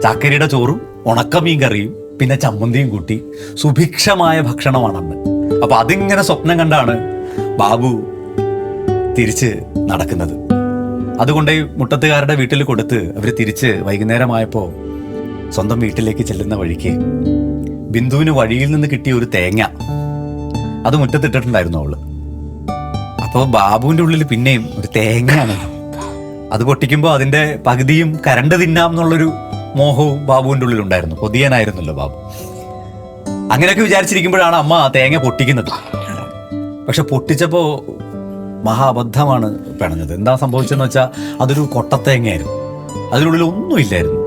ചാക്കരിയുടെ ചോറും ഉണക്കമീൻ കറിയും പിന്നെ ചമ്മന്തിയും കൂട്ടി സുഭിക്ഷമായ ഭക്ഷണമാണ് അന്ന്. അപ്പോൾ അതിങ്ങനെ സ്വപ്നം കണ്ടാണ് ബാബു തിരിച്ച് നടക്കുന്നത്. അതുകൊണ്ട് മുട്ടത്തുകാരുടെ വീട്ടിൽ കൊടുത്ത് അവർ തിരിച്ച് വൈകുന്നേരമായപ്പോൾ സ്വന്തം വീട്ടിലേക്ക് ചെല്ലുന്ന വഴിക്ക് ബിന്ദുവിന് വഴിയിൽ നിന്ന് കിട്ടിയ ഒരു തേങ്ങ അത് മുറ്റത്തിട്ടിട്ടുണ്ടായിരുന്നു അവള്. അപ്പോൾ ബാബുവിൻ്റെ ഉള്ളിൽ പിന്നെയും ഒരു തേങ്ങയാണ്. അത് പൊട്ടിക്കുമ്പോൾ അതിൻ്റെ പകുതിയും കരണ്ട് തിന്നാം എന്നുള്ളൊരു മോഹവും ബാബുവിൻ്റെ ഉള്ളിലുണ്ടായിരുന്നു. കൊതിയനായിരുന്നല്ലോ ബാബു. അങ്ങനെയൊക്കെ വിചാരിച്ചിരിക്കുമ്പോഴാണ് അമ്മ തേങ്ങ പൊട്ടിക്കുന്നത്. പക്ഷെ പൊട്ടിച്ചപ്പോൾ മഹാ അബദ്ധമാണ് പിണഞ്ഞത്. എന്താ സംഭവിച്ചതെന്ന് വെച്ചാൽ അതൊരു കൊട്ടത്തേങ്ങയായിരുന്നു. അതിനുള്ളിൽ ഒന്നുമില്ലായിരുന്നു.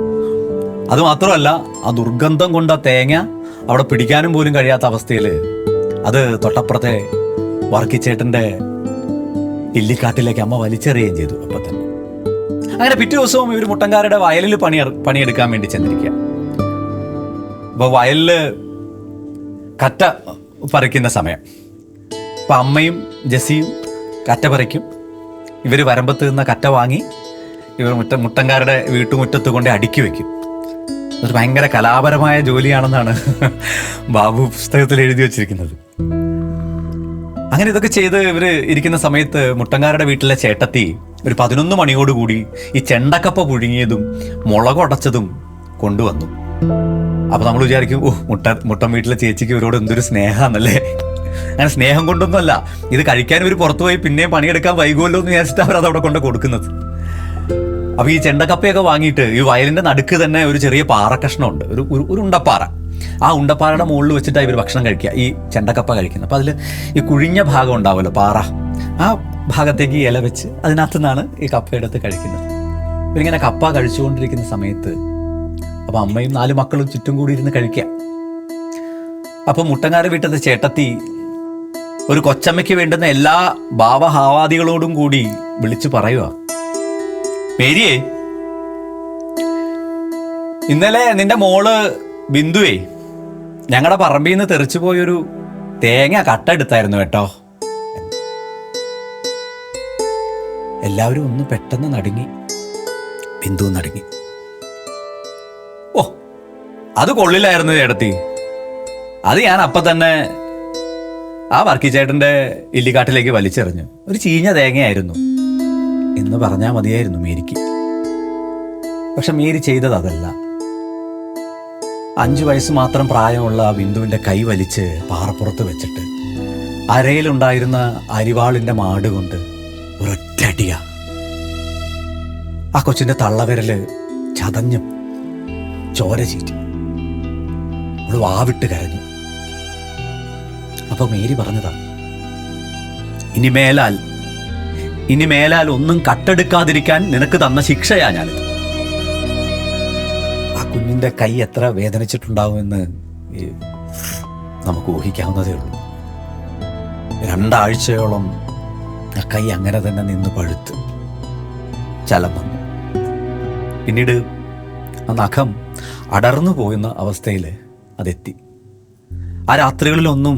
അതുമാത്രമല്ല, ആ ദുർഗന്ധം കൊണ്ട് ആ തേങ്ങ അവിടെ പിടിക്കാനും പോലും കഴിയാത്ത അവസ്ഥയിൽ അത് തൊട്ടപ്പുറത്തെ വർക്കിച്ചേട്ടൻ്റെ ഇല്ലിക്കാട്ടിലേക്ക് അമ്മ വലിച്ചെറിയുകയും ചെയ്തു. അപ്പം തന്നെ അങ്ങനെ പിറ്റേ ദിവസവും ഇവർ മുട്ടങ്കാരുടെ വയലിൽ പണിയെടുക്കാൻ വേണ്ടി ചെന്നിരിക്കുക. അപ്പോൾ വയലിൽ കറ്റ പറിക്കുന്ന സമയം. അപ്പം അമ്മയും ജെസ്സിയും കറ്റ പറിക്കും. ഇവർ വരമ്പത്ത് നിന്ന് കറ്റ വാങ്ങി ഇവർ മുട്ടങ്കാരുടെ വീട്ടുമുറ്റത്ത് കൊണ്ട് അടുക്കി വയ്ക്കും. അതൊരു ഭയങ്കര കലാപരമായ ജോലിയാണെന്നാണ് ബാബു പുസ്തകത്തിൽ എഴുതി വച്ചിരിക്കുന്നത്. അങ്ങനെ ഇതൊക്കെ ചെയ്ത് ഇവർ ഇരിക്കുന്ന സമയത്ത് മുട്ടങ്കാരുടെ വീട്ടിലെ ചേട്ടത്തി ഒരു 11 മണിയോടുകൂടി ഈ ചെണ്ടക്കപ്പ പുഴുങ്ങിയതും മുളകുടച്ചതും കൊണ്ടുവന്നു. അപ്പോൾ നമ്മൾ വിചാരിക്കും, മുട്ടൻ വീട്ടിലെ ചേച്ചിക്ക് ഇവരോട് എന്തൊരു സ്നേഹമാണല്ലേ. അങ്ങനെ സ്നേഹം കൊണ്ടൊന്നുമല്ല, ഇത് കഴിക്കാൻ ഇവർ പുറത്തു പോയി പിന്നെയും പണിയെടുക്കാൻ വൈകുമല്ലോ എന്ന് വിചാരിച്ചിട്ട് അവർ അതവിടെ കൊണ്ട് കൊടുക്കുന്നത്. അപ്പോൾ ഈ ചെണ്ടക്കപ്പയൊക്കെ വാങ്ങിയിട്ട് ഈ വയലിൻ്റെ നടുക്ക് തന്നെ ഒരു ചെറിയ പാറക്കഷ്ണമുണ്ട്, ഒരു ഉണ്ടപ്പാറ. ആ ഉണ്ടപ്പാറയുടെ മുകളിൽ വെച്ചിട്ടാണ് ഇവർ ഭക്ഷണം കഴിക്കുക, ഈ ചെണ്ടക്കപ്പ കഴിക്കുന്നത്. അപ്പോൾ അതിൽ ഈ കുഴിഞ്ഞ ഭാഗം ഉണ്ടാവുമല്ലോ പാറ, ആ ഭാഗത്തേക്ക് ഇല വെച്ച് അതിനകത്ത് നിന്നാണ് ഈ കപ്പ എടുത്ത് കഴിക്കുന്നത്. ഇവരിങ്ങനെ കപ്പ കഴിച്ചുകൊണ്ടിരിക്കുന്ന സമയത്ത് അപ്പോൾ അമ്മയും 4 മക്കളും ചുറ്റും കൂടി ഇരുന്ന് കഴിക്കുക. അപ്പോൾ മുട്ടങ്ങാട് വീട്ടിലത്തെ ചേട്ടത്തി ഒരു കൊച്ചമ്മയ്ക്ക് വേണ്ടുന്ന എല്ലാ ഭാവഹാവാദികളോടും കൂടി വിളിച്ചു പറയുക, മേരിയേ, ഇന്നലെ നിന്റെ മോള് ബിന്ദുവേ ഞങ്ങളുടെ പറമ്പിൽ നിന്ന് തെറിച്ചു പോയൊരു തേങ്ങ കട്ട എടുത്തായിരുന്നു കേട്ടോ. എല്ലാവരും ഒന്ന് പെട്ടെന്ന് നടുങ്ങി. ബിന്ദു നടുങ്ങി. ഓ, അത് കൊള്ളില്ലായിരുന്നു ചേട്ടത്തി. അത് ഞാൻ അപ്പം തന്നെ ആ വർക്കിച്ചേട്ടൻ്റെ ഇല്ലിക്കാട്ടിലേക്ക് വലിച്ചെറിഞ്ഞു. ഒരു ചീഞ്ഞ തേങ്ങയായിരുന്നു എന്ന് പറഞ്ഞാൽ മതിയായിരുന്നു മേരിക്ക്. പക്ഷെ മേരി ചെയ്തത് അതല്ല. 5 വയസ്സ് മാത്രം പ്രായമുള്ള ആ ബിന്ദുവിൻ്റെ കൈ വലിച്ച് പാറപ്പുറത്ത് വെച്ചിട്ട് അരയിലുണ്ടായിരുന്ന അരിവാളിൻ്റെ മാട് കൊണ്ട് ഒരൊറ്റടിയ ആ കൊച്ചിൻ്റെ തള്ളവിരല് ചതഞ്ഞ് ചോര ചീറ്റി. അവള് വാവിട്ട് കരഞ്ഞു. അപ്പൊ മേരി പറഞ്ഞതാ, ഇനി മേലാൽ ഒന്നും കട്ടെടുക്കാതിരിക്കാൻ നിനക്ക് തന്ന ശിക്ഷയാ ഞാനിത്. ആ കുഞ്ഞിന്റെ കൈ എത്ര വേദനിച്ചിട്ടുണ്ടാവുമെന്ന് നമുക്ക് ഊഹിക്കാവുന്നതേ ഉള്ളൂ. 2 ആഴ്ചയോളം ആ കൈ അങ്ങനെ തന്നെ നിന്ന് പഴുത്ത് ചലം വന്നു. പിന്നീട് ആ നഖം അടർന്നു പോയുന്ന അവസ്ഥയിൽ അതെത്തി. ആ രാത്രികളിലൊന്നും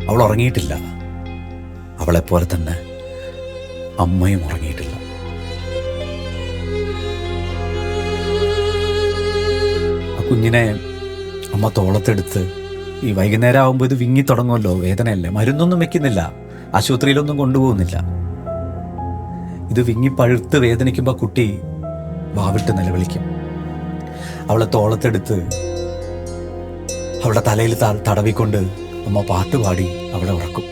അവൾ ഉറങ്ങിയിട്ടില്ല. അവളെപ്പോലെ തന്നെ അമ്മയും ഉറങ്ങിയിട്ടില്ല. ആ കുഞ്ഞിനെ അമ്മ തോളത്തെടുത്ത്, ഈ വൈകുന്നേരം ആകുമ്പോൾ ഇത് വിങ്ങി തുടങ്ങുമല്ലോ, വേദനയല്ലേ, മരുന്നൊന്നും വെക്കുന്നില്ല, ആശുപത്രിയിലൊന്നും കൊണ്ടുപോകുന്നില്ല. ഇത് വിങ്ങി പഴുത്ത് വേദനിക്കുമ്പോൾ കുട്ടി വാവിട്ട് നിലവിളിക്കും. അവളെ തോളത്തെടുത്ത് അവളുടെ തലയിൽ തടവിക്കൊണ്ട് അമ്മ പാട്ടുപാടി അവളെ ഉറക്കും.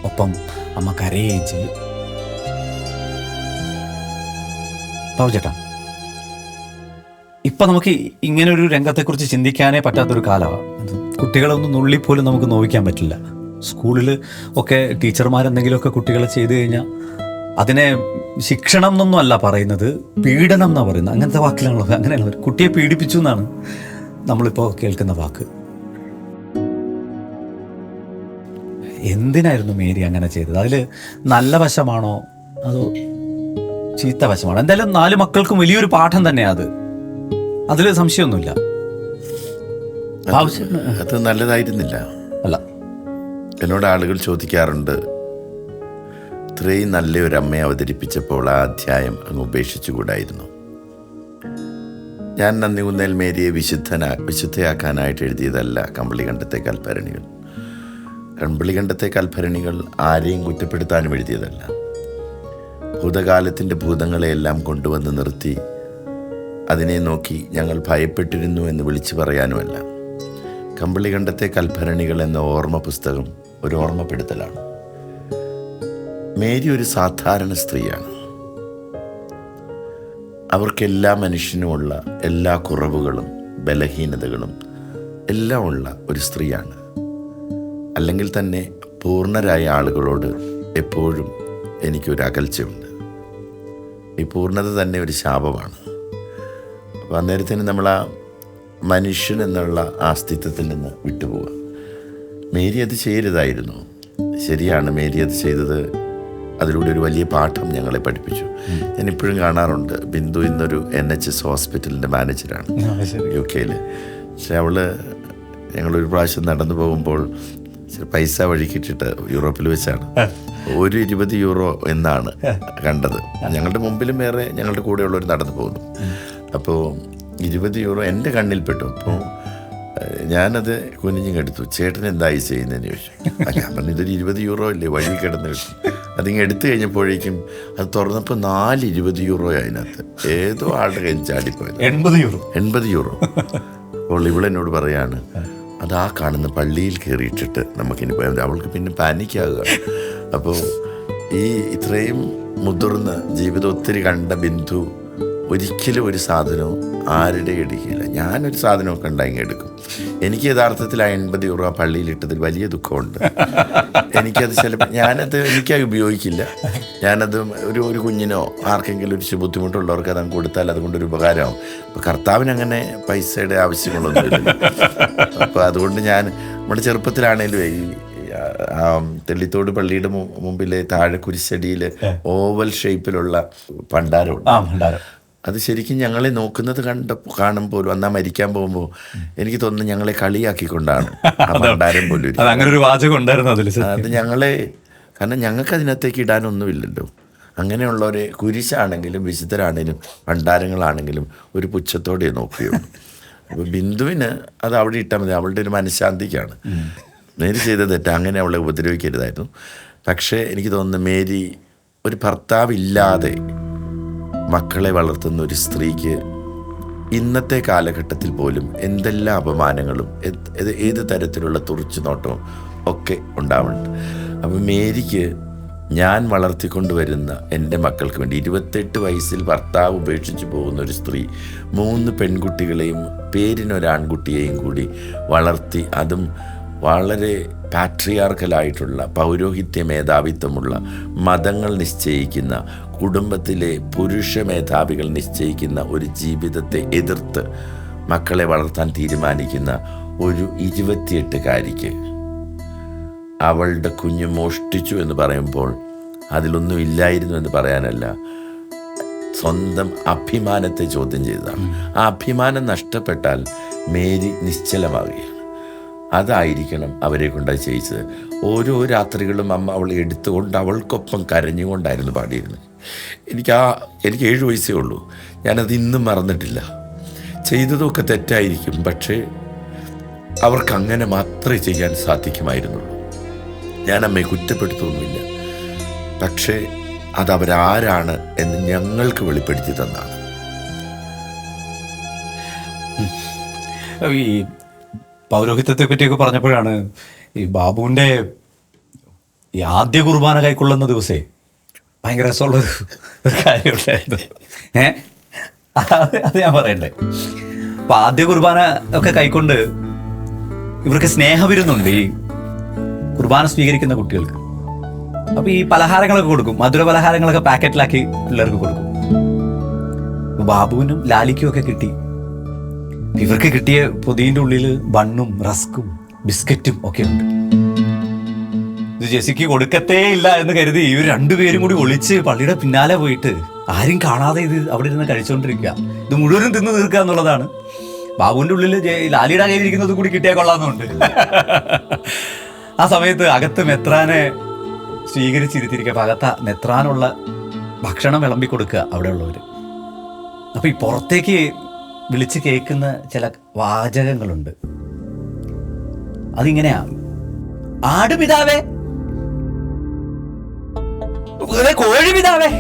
ഒപ്പം അമ്മ കരയുകയും ചെയ്യും. ചേട്ടാ, ഇപ്പൊ നമുക്ക് ഇങ്ങനെ ഒരു രംഗത്തെക്കുറിച്ച് ചിന്തിക്കാനേ പറ്റാത്തൊരു കാലമാണ്. കുട്ടികളൊന്നും നുള്ളിപ്പോലും നമുക്ക് നോവിക്കാൻ പറ്റില്ല. സ്കൂളിൽ ഒക്കെ ടീച്ചർമാരെന്തെങ്കിലുമൊക്കെ കുട്ടികളെ ചെയ്തു കഴിഞ്ഞാൽ അതിനെ ശിക്ഷണം എന്നൊന്നും അല്ല പറയുന്നത്, പീഡനം എന്നാണ് പറയുന്നത്. അങ്ങനത്തെ വാക്കിലാണല്ലോ, അങ്ങനെയാണ്. കുട്ടിയെ പീഡിപ്പിച്ചു എന്നാണ് നമ്മളിപ്പോൾ കേൾക്കുന്ന വാക്ക്. എന്തിനായിരുന്നു മേരി അങ്ങനെ ചെയ്തത്? അതിൽ നല്ല വശമാണോ അതോ ചീത്ത വശമാണോ? എന്തായാലും 4 മക്കൾക്കും വലിയൊരു പാഠം തന്നെയാണ് അതിൽ സംശയമൊന്നുമില്ല. അത് നല്ലതായിരുന്നില്ല അല്ല. എന്നോട് ആളുകൾ ചോദിക്കാറുണ്ട്, ഇത്രയും നല്ലൊരു അമ്മയെ അവതരിപ്പിച്ചപ്പോൾ ആ അധ്യായം അങ്ങ് ഉപേക്ഷിച്ചുകൂടായിരുന്നു. ഞാൻ നന്ദികുന്നേൽ മേരിയെ വിശുദ്ധയാക്കാനായിട്ട് എഴുതിയതല്ല കമ്പളികണ്ഠത്തെ കൽഭരണികൾ. കമ്പളികണ്ഠത്തെ കൽഭരണികൾ ആരെയും കുറ്റപ്പെടുത്താനും എഴുതിയതല്ല. ഭൂതകാലത്തിൻ്റെ ഭൂതങ്ങളെയെല്ലാം കൊണ്ടുവന്ന് നിർത്തി അതിനെ നോക്കി ഞങ്ങൾ ഭയപ്പെട്ടിരുന്നു എന്ന് വിളിച്ചു പറയാനുമല്ല. കമ്പളികണ്ഠത്തെ കൽഭരണികൾ എന്ന ഓർമ്മ പുസ്തകം ഒരു ഓർമ്മപ്പെടുത്തലാണ്. മേരി ഒരു സാധാരണ സ്ത്രീയാണ്. അവർക്കെല്ലാ മനുഷ്യനുമുള്ള എല്ലാ കുറവുകളും ബലഹീനതകളും എല്ലാം ഉള്ള ഒരു സ്ത്രീയാണ്. അല്ലെങ്കിൽ തന്നെ പൂർണ്ണരായ ആളുകളോട് എപ്പോഴും എനിക്കൊരു അകൽച്ചയുണ്ട്. ഈ പൂർണ്ണത തന്നെ ഒരു ശാപമാണ്. അപ്പോൾ അന്നേരത്തിന് നമ്മൾ ആ മനുഷ്യൻ എന്നുള്ള ആ അസ്തിത്വത്തിൽ നിന്ന് വിട്ടുപോവുക. മേരി അത് ചെയ്യരുതായിരുന്നു. ശരിയാണ്, മേരി അത് ചെയ്തത് അതിലൂടെ ഒരു വലിയ പാഠം ഞങ്ങളെ പഠിപ്പിച്ചു. ഞാൻ ഇപ്പോഴും കാണാറുണ്ട്. ബിന്ദു ഇന്നൊരു NHS ഹോസ്പിറ്റലിൻ്റെ മാനേജറാണ് UK. പക്ഷെ ഞങ്ങളൊരു പ്രാവശ്യം നടന്നു പോകുമ്പോൾ പൈസ വഴിക്കിട്ടിട്ട് യൂറോപ്പിൽ വെച്ചാണ് 120 യൂറോ എന്നാണ് കണ്ടത്. ഞങ്ങളുടെ മുമ്പിലും വേറെ ഞങ്ങളുടെ കൂടെയുള്ളവർ നടന്നു പോകുന്നു. അപ്പോൾ 20 യൂറോ എൻ്റെ കണ്ണിൽപ്പെട്ടു. അപ്പോൾ ഞാനത് കുനിഞ്ഞെടുത്തു. ചേട്ടൻ എന്തായി ചെയ്യുന്നതെന്ന് ചോദിച്ചു. ഞാൻ പറഞ്ഞു, ഇതൊരു 20 യൂറോ അല്ലേ, വഴി കിടന്ന് വെച്ചു. അതിങ്ങ് എടുത്തു കഴിഞ്ഞപ്പോഴേക്കും അത് തുറന്നപ്പോൾ 4 20 യൂറോ അതിനകത്ത്. ഏതോ ആളുടെ കയ്യിൽ ചാടിപ്പോയത് 80 യൂറോ. അപ്പോൾ ഇവളെന്നോട് പറയാണ്, അത് ആ കാണുന്ന പള്ളിയിൽ കയറിയിട്ടിട്ട് നമുക്കിനി പോയാൽ. അവൾക്ക് പിന്നെ പാനിക്കാകുക. അപ്പോൾ ഇത്രയും മുതിർന്ന് ജീവിതം ഒത്തിരി കണ്ട ബിന്ദു ഒരിക്കലും ഒരു സാധനവും ആരുടെ എടുക്കില്ല. ഞാനൊരു സാധനമൊക്കെ ഉണ്ടായി എടുക്കും. എനിക്ക് യഥാർത്ഥത്തിൽ ആ 80 യൂറോ ആ പള്ളിയിലിട്ടതിൽ വലിയ ദുഃഖമുണ്ട്. എനിക്കത് എനിക്കത് ഉപയോഗിക്കില്ല. ഞാനത് ഒരു കുഞ്ഞിനോ ആർക്കെങ്കിലും ഒരു ബുദ്ധിമുട്ടുള്ളവർക്ക് അതങ്ങ് കൊടുത്താൽ അതുകൊണ്ടൊരു ഉപകാരമാവും. അപ്പോൾ കർത്താവിന് അങ്ങനെ പൈസയുടെ ആവശ്യങ്ങളൊന്നുമില്ല. അപ്പോൾ അതുകൊണ്ട് നമ്മുടെ ചെറുപ്പത്തിലാണേലും ഈ തെള്ളിത്തോട് പള്ളിയുടെ മുമ്പിലെ താഴെ കുരിശടിയിൽ ഓവൽ ഷേപ്പിലുള്ള ഭണ്ഡാരമുണ്ട്. അത് ശരിക്കും ഞങ്ങളെ നോക്കുന്നത് കാണുമ്പോൾ അന്നാ മരിക്കാൻ പോകുമ്പോൾ എനിക്ക് തോന്നുന്നു ഞങ്ങളെ കളിയാക്കിക്കൊണ്ടാണ് ആ ഭണ്ഡാരം പോലും. അത് ഞങ്ങളെ, കാരണം ഞങ്ങൾക്ക് അതിനകത്തേക്ക് ഇടാനൊന്നുമില്ലല്ലോ. അങ്ങനെയുള്ളവരെ കുരിശാണെങ്കിലും വിശുദ്ധരാണെങ്കിലും ഭണ്ഡാരങ്ങളാണെങ്കിലും ഒരു പുച്ഛത്തോടെ നോക്കുകയുള്ളൂ. അപ്പോൾ ബിന്ദുവിന് അത് അവിടെ ഇട്ടാൽ മതി, അവളുടെ ഒരു മനഃശാന്തിക്കാണ്. മേരി ചെയ്ത തെറ്റ്, അങ്ങനെ അവളെ ഉപദ്രവിക്കരുതായിരുന്നു. പക്ഷേ എനിക്ക് തോന്നുന്നു മേരി ഒരു ഭർത്താവില്ലാതെ മക്കളെ വളർത്തുന്ന ഒരു സ്ത്രീക്ക് ഇന്നത്തെ കാലഘട്ടത്തിൽ പോലും എന്തെല്ലാം അപമാനങ്ങളും ഏത് തരത്തിലുള്ള തുറിച്ചു നോട്ടവും ഒക്കെ ഉണ്ടാവുന്നുണ്ട്. അപ്പം ഞാൻ വളർത്തിക്കൊണ്ടുവരുന്ന എൻ്റെ മക്കൾക്ക് വേണ്ടി 28 വയസ്സിൽ ഭർത്താവ് ഉപേക്ഷിച്ച് പോകുന്ന ഒരു സ്ത്രീ 3 പെൺകുട്ടികളെയും പേരിനൊരാൺകുട്ടിയെയും കൂടി വളർത്തി, അതും വളരെ പാട്രിയാർക്കലായിട്ടുള്ള പൗരോഹിത്യ മേധാവിത്വമുള്ള മതങ്ങൾ നിശ്ചയിക്കുന്ന കുടുംബത്തിലെ പുരുഷ മേധാവികൾ നിശ്ചയിക്കുന്ന ഒരു ജീവിതത്തെ എതിർത്ത് മക്കളെ വളർത്താൻ തീരുമാനിക്കുന്ന ഒരു 28-കാരിക്ക് അവളുടെ കുഞ്ഞ് മോഷ്ടിച്ചു എന്ന് പറയുമ്പോൾ അതിലൊന്നും ഇല്ലായിരുന്നു എന്ന് പറയാനല്ല, സ്വന്തം അഭിമാനത്തെ ചോദ്യം ചെയ്തതാണ്. ആ അഭിമാനം നഷ്ടപ്പെട്ടാൽ മേരി നിശ്ചലമാവുകയാണ്. അതായിരിക്കണം അവരെ കൊണ്ടായി ചെയ്യിച്ചത്. ഓരോ രാത്രികളും അമ്മ അവളെ എടുത്തുകൊണ്ട് അവൾക്കൊപ്പം കരഞ്ഞുകൊണ്ടായിരുന്നു പാടിയിരുന്നത്. എനിക്ക് 7 വയസ്സേ ഉള്ളൂ. ഞാനത് ഇന്നും മറന്നിട്ടില്ല. ചെയ്തതൊക്കെ തെറ്റായിരിക്കും, പക്ഷേ അവർക്കങ്ങനെ മാത്രമേ ചെയ്യാൻ സാധിക്കുമായിരുന്നുള്ളൂ. ഞാൻ അമ്മയെ കുറ്റപ്പെടുത്തൊന്നുമില്ല, പക്ഷേ അതവരാരാണ് എന്ന് ഞങ്ങൾക്ക് വെളിപ്പെടുത്തി തന്നാണ്. ഈ പൗരോഹിത്യത്തെ പറ്റിയൊക്കെ പറഞ്ഞപ്പോഴാണ് ഈ ബാബുവിൻ്റെ ഈ ആദ്യ കുർബാന കൈക്കൊള്ളുന്ന ദിവസേ ഭയങ്കര രസമുള്ള ഒരു കാര്യമുണ്ടായിരുന്നു. അത് ഞാൻ പറയണ്ടേ. അപ്പം ആദ്യ കുർബാന ഒക്കെ കൈക്കൊണ്ട് ഇവർക്ക് സ്നേഹവിരുന്നുണ്ട് ഈ കുർബാന സ്വീകരിക്കുന്ന കുട്ടികൾക്ക്. അപ്പോൾ ഈ പലഹാരങ്ങളൊക്കെ കൊടുക്കും, മധുര പലഹാരങ്ങളൊക്കെ പാക്കറ്റിലാക്കി പിള്ളേർക്ക് കൊടുക്കും. ബാബുവിനും ലാലിക്കും ഒക്കെ കിട്ടി. ഇവർക്ക് കിട്ടിയ പൊതിൻ്റെ ഉള്ളിൽ ബണ്ണും റസ്കും ബിസ്ക്കറ്റും ഒക്കെ ഉണ്ട്. ഇത് ജെസിക്ക് കൊടുക്കത്തേ ഇല്ല എന്ന് കരുതി ഇവർ രണ്ടുപേരും കൂടി ഒളിച്ച് പള്ളിയുടെ പിന്നാലെ പോയിട്ട് ആരും കാണാതെ ഇത് അവിടെ ഇരുന്ന് കഴിച്ചുകൊണ്ടിരിക്കുക. ഇത് മുഴുവനും തിന്ന് തീർക്കുക എന്നുള്ളതാണ്. ബാബുവിൻ്റെ ഉള്ളിൽ ലാലിയുടെ കയ്യിലിരിക്കുന്നത് കൂടി കിട്ടിയാൽ കൊള്ളാമെന്നുണ്ട്. ആ സമയത്ത് അകത്ത് മെത്രാനെ സ്വീകരിച്ചിരുത്തിരിക്കുക. അപ്പം അകത്ത മെത്രാനുള്ള ഭക്ഷണം വിളമ്പി കൊടുക്കുക അവിടെ ഉള്ളവർ. അപ്പം ഈ പുറത്തേക്ക് വിളിച്ച് കേൾക്കുന്ന ചില വാചകങ്ങളുണ്ട്. അതിങ്ങനെയാ: ആട് പിതാവേ, കോഴി പിതാവേ,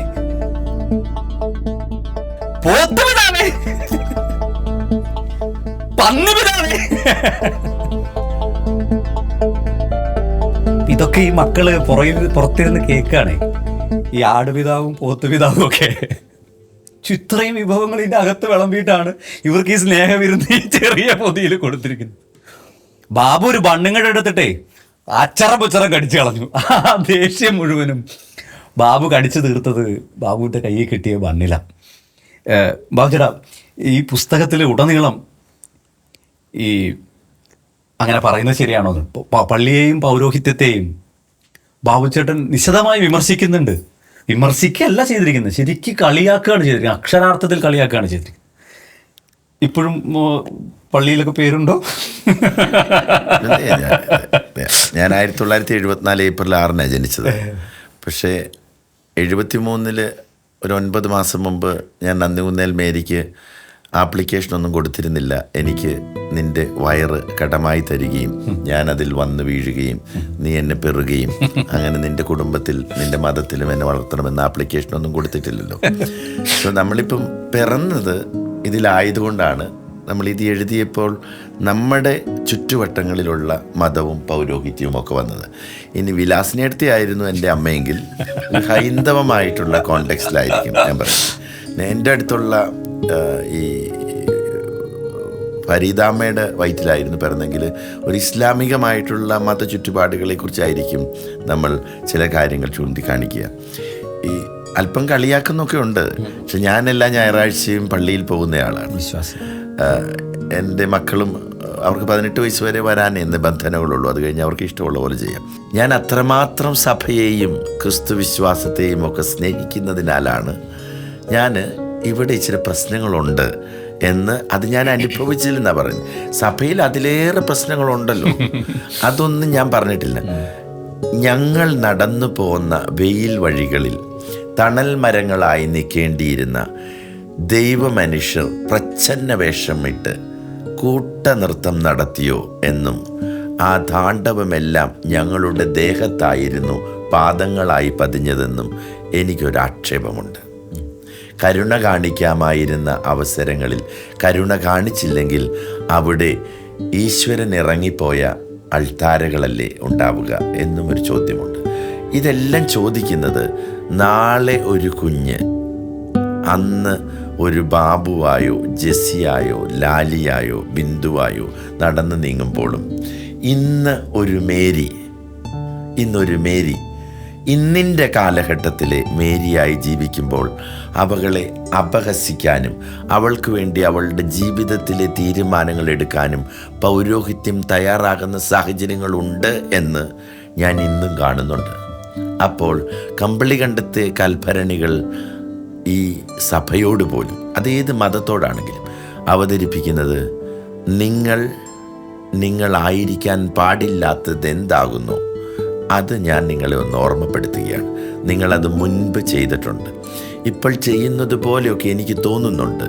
പോത്ത് പിതാവേ, പന്നി പിതാവേ. ഇതൊക്കെ ഈ മക്കള് പുറത്തിരുന്ന് കേൾക്കുകയാണ്. ഈ ആടുപിതാവും പോത്തുപിതാവും ഒക്കെ ഇത്രയും വിഭവങ്ങൾ ഇതിൻ്റെ അകത്ത് വിളമ്പിയിട്ടാണ് ഇവർക്ക് ഈ സ്നേഹവിരുന്ന് ഈ ചെറിയ പൊതിയിൽ കൊടുത്തിരിക്കുന്നത്. ബാബു ഒരു ബണ്ണുങ്ങടെ എടുത്തിട്ടേ അച്ചറം പുച്ചറം കടിച്ചു കളഞ്ഞു. ആ ദേഷ്യം മുഴുവനും ബാബു കടിച്ചു തീർത്തത് ബാബുവിൻ്റെ കയ്യിൽ കിട്ടിയ ബണ്ണില. ബാബു ചേട്ടാ, ഈ പുസ്തകത്തിൽ ഉടനീളം ഈ അങ്ങനെ പറയുന്നത് ശരിയാണോ? പള്ളിയെയും പൗരോഹിത്യത്തെയും ബാബുച്ചേട്ടൻ നിശിതമായി വിമർശിക്കുന്നുണ്ട്. വിമർശിക്കുകയല്ല ചെയ്തിരിക്കുന്നത്, ശരിക്കും കളിയാക്കുകയാണ് ചെയ്തിരിക്കുന്നത്. അക്ഷരാർത്ഥത്തിൽ കളിയാക്കുകയാണ് ചെയ്തിരിക്കുന്നത്. ഇപ്പോഴും പള്ളിയിലൊക്കെ പേരുണ്ടോ? ഞാൻ 1974 ഏപ്രിൽ 6 ജനിച്ചത്. പക്ഷേ 73 ഒരു 9 മാസം മുമ്പ് ഞാൻ നന്ദികുന്നേൽ മേരിക്ക് ആപ്ലിക്കേഷനൊന്നും കൊടുത്തിരുന്നില്ല. എനിക്ക് നിൻ്റെ വയറ് കടമായി തരികയും ഞാനതിൽ വന്ന് വീഴുകയും നീ എന്നെ പെറുകയും അങ്ങനെ നിൻ്റെ കുടുംബത്തിൽ നിൻ്റെ മതത്തിലും എന്നെ വളർത്തണമെന്ന് ആപ്ലിക്കേഷനൊന്നും കൊടുത്തിട്ടില്ലല്ലോ. അപ്പോൾ നമ്മളിപ്പം പിറന്നത് ഇതിലായതുകൊണ്ടാണ് നമ്മളിത് എഴുതിയപ്പോൾ നമ്മുടെ ചുറ്റുവട്ടങ്ങളിലുള്ള മതവും പൗരോഹിത്യവും ഒക്കെ വന്നത്. ഇനി വിലാസിനിയടുത്തി ആയിരുന്നു എൻ്റെ അമ്മയെങ്കിൽ ഹൈന്ദവമായിട്ടുള്ള കോണ്ടെക്സ്റ്റിലായിരിക്കും ഞാൻ പറയുന്നത്. എൻ്റെ അടുത്തുള്ള ഈ ഫരീദാമ്മയുടെ വയറ്റിലായിരുന്നു പിറന്നെങ്കിൽ ഒരു ഇസ്ലാമികമായിട്ടുള്ള മത ചുറ്റുപാടുകളെക്കുറിച്ചായിരിക്കും നമ്മൾ ചില കാര്യങ്ങൾ ചൂണ്ടിക്കാണിക്കുക. ഈ അല്പം കളിയാക്കുന്നൊക്കെ ഉണ്ട്, പക്ഷെ ഞാൻ എല്ലാ ഞായറാഴ്ചയും പള്ളിയിൽ പോകുന്നയാളാണ്. വിശ്വാസം. എൻ്റെ മക്കളും അവർക്ക് 18 വയസ്സ് വരെ വരാൻ നിബന്ധനകളുള്ളൂ. അത് കഴിഞ്ഞ് അവർക്ക് ഇഷ്ടമുള്ള പോലെ ചെയ്യാം. ഞാൻ അത്രമാത്രം സഭയെയും ക്രിസ്തു വിശ്വാസത്തെയും ഒക്കെ സ്നേഹിക്കുന്നതിനാലാണ് ഞാൻ ഇവിടെ ഇച്ചിരി പ്രശ്നങ്ങളുണ്ട് എന്ന് അത് ഞാൻ അനുഭവിച്ചില്ലെന്നാണ് പറഞ്ഞത്. സഭയിൽ അതിലേറെ പ്രശ്നങ്ങളുണ്ടല്ലോ, അതൊന്നും ഞാൻ പറഞ്ഞിട്ടില്ല. ഞങ്ങൾ നടന്നു പോകുന്ന വെയിൽ വഴികളിൽ തണൽ മരങ്ങളായി നിൽക്കേണ്ടിയിരുന്ന ദൈവമനുഷ്യർ പ്രച്ഛന്ന വേഷമിട്ട് കൂട്ടനൃത്തം നടത്തിയോ എന്നും ആ താണ്ഡവമെല്ലാം ഞങ്ങളുടെ ദേഹത്തായിരുന്നു പാദങ്ങളായി പതിഞ്ഞതെന്നും എനിക്കൊരാക്ഷേപമുണ്ട്. കരുണ കാണിക്കാമായിരുന്ന അവസരങ്ങളിൽ കരുണ കാണിച്ചില്ലെങ്കിൽ അവിടെ ഈശ്വരൻ ഇറങ്ങിപ്പോയ അൾത്താരകളല്ലേ ഉണ്ടാവുക എന്നും ഒരു ചോദ്യമുണ്ട്. ഇതെല്ലാം ചോദിക്കുന്നത് നാളെ ഒരു കുഞ്ഞ് അന്ന് ഒരു ബാബുവായോ ജെസ്സിയായോ ലാലിയായോ ബിന്ദുവായോ നടന്നു നീങ്ങുമ്പോഴും ഇന്നൊരു മേരി ഇന്നിൻ്റെ കാലഘട്ടത്തിലെ മേരിയായി ജീവിക്കുമ്പോൾ അവളെ അപഹസിക്കാനും അവൾക്ക് വേണ്ടി അവളുടെ ജീവിതത്തിലെ തീരുമാനങ്ങൾ എടുക്കാനും പൗരോഹിത്യം തയ്യാറാകുന്ന സാഹചര്യങ്ങളുണ്ട് എന്ന് ഞാൻ ഇന്നും കാണുന്നുണ്ട്. അപ്പോൾ കമ്പളികണ്ടത്തെ കൽഭരണികൾ ഈ സഭയോട് പോലും അതേത് മതത്തോടാണെങ്കിലും അവതരിപ്പിക്കുന്നത് നിങ്ങളായിരിക്കാൻ പാടില്ലാത്തത് എന്താകുന്നു അത് ഞാൻ നിങ്ങളെ ഒന്ന് ഓർമ്മപ്പെടുത്തുകയാണ്. നിങ്ങളത് മുൻപ് ചെയ്തിട്ടുണ്ട്, ഇപ്പോൾ ചെയ്യുന്നത് പോലെയൊക്കെ എനിക്ക് തോന്നുന്നുണ്ട്.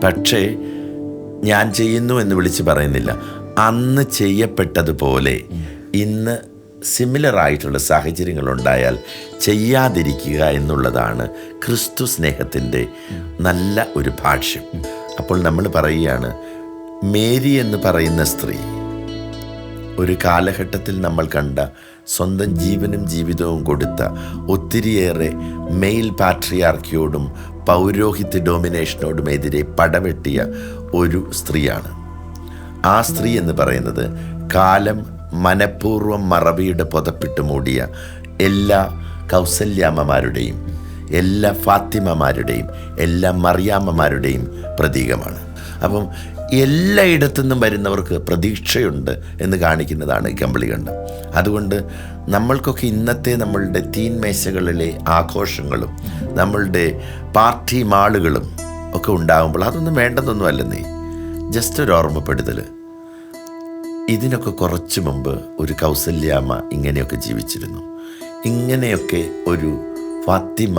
പക്ഷേ ഞാൻ ചെയ്യുന്നു എന്ന് വിളിച്ച് പറയുന്നില്ല. അന്ന് ചെയ്യപ്പെട്ടതുപോലെ ഇന്ന് സിമിലറായിട്ടുള്ള സാഹചര്യങ്ങളുണ്ടായാൽ ചെയ്യാതിരിക്കുക എന്നുള്ളതാണ് ക്രിസ്തു സ്നേഹത്തിൻ്റെ നല്ല ഒരു ഭാഷ്യം. അപ്പോൾ നമ്മൾ പറയുകയാണ്, മേരി എന്ന് പറയുന്ന സ്ത്രീ ഒരു കാലഘട്ടത്തിൽ നമ്മൾ കണ്ട സ്വന്തം ജീവനും ജീവിതവും കൊടുത്ത ഒത്തിരിയേറെ മെയിൽ പാട്രിയാർക്കിയോടും പൗരോഹിത്യ ഡോമിനേഷനോടും എതിരെ പടവെട്ടിയ ഒരു സ്ത്രീയാണ്. ആ സ്ത്രീ എന്ന് പറയുന്നത് കാലം മനഃപൂർവ്വം മറവിയുടെ പുതപ്പിട്ട് മൂടിയ എല്ലാ കൗസല്യാമ്മമാരുടെയും എല്ലാ ഫാത്തിമമാരുടെയും എല്ലാ മറിയാമ്മമാരുടെയും പ്രതീകമാണ്. അപ്പം എല്ലായിടത്തു നിന്നും വരുന്നവർക്ക് പ്രതീക്ഷയുണ്ട് എന്ന് കാണിക്കുന്നതാണ് കമ്പളികണ്ടം. അതുകൊണ്ട് നമ്മൾക്കൊക്കെ ഇന്നത്തെ നമ്മളുടെ തീൻമേശകളിലെ ആഘോഷങ്ങളും നമ്മളുടെ പാർട്ടി മാളുകളും ഒക്കെ ഉണ്ടാകുമ്പോൾ അതൊന്നും വേണ്ടതൊന്നും അല്ലെന്നേ, ജസ്റ്റ് ഒരു ഓർമ്മപ്പെടുത്തൽ. ഇതിനൊക്കെ കുറച്ച് മുമ്പ് ഒരു കൗസല്യാമ്മ ഇങ്ങനെയൊക്കെ ജീവിച്ചിരുന്നു, ഇങ്ങനെയൊക്കെ ഒരു ഫാത്തിമ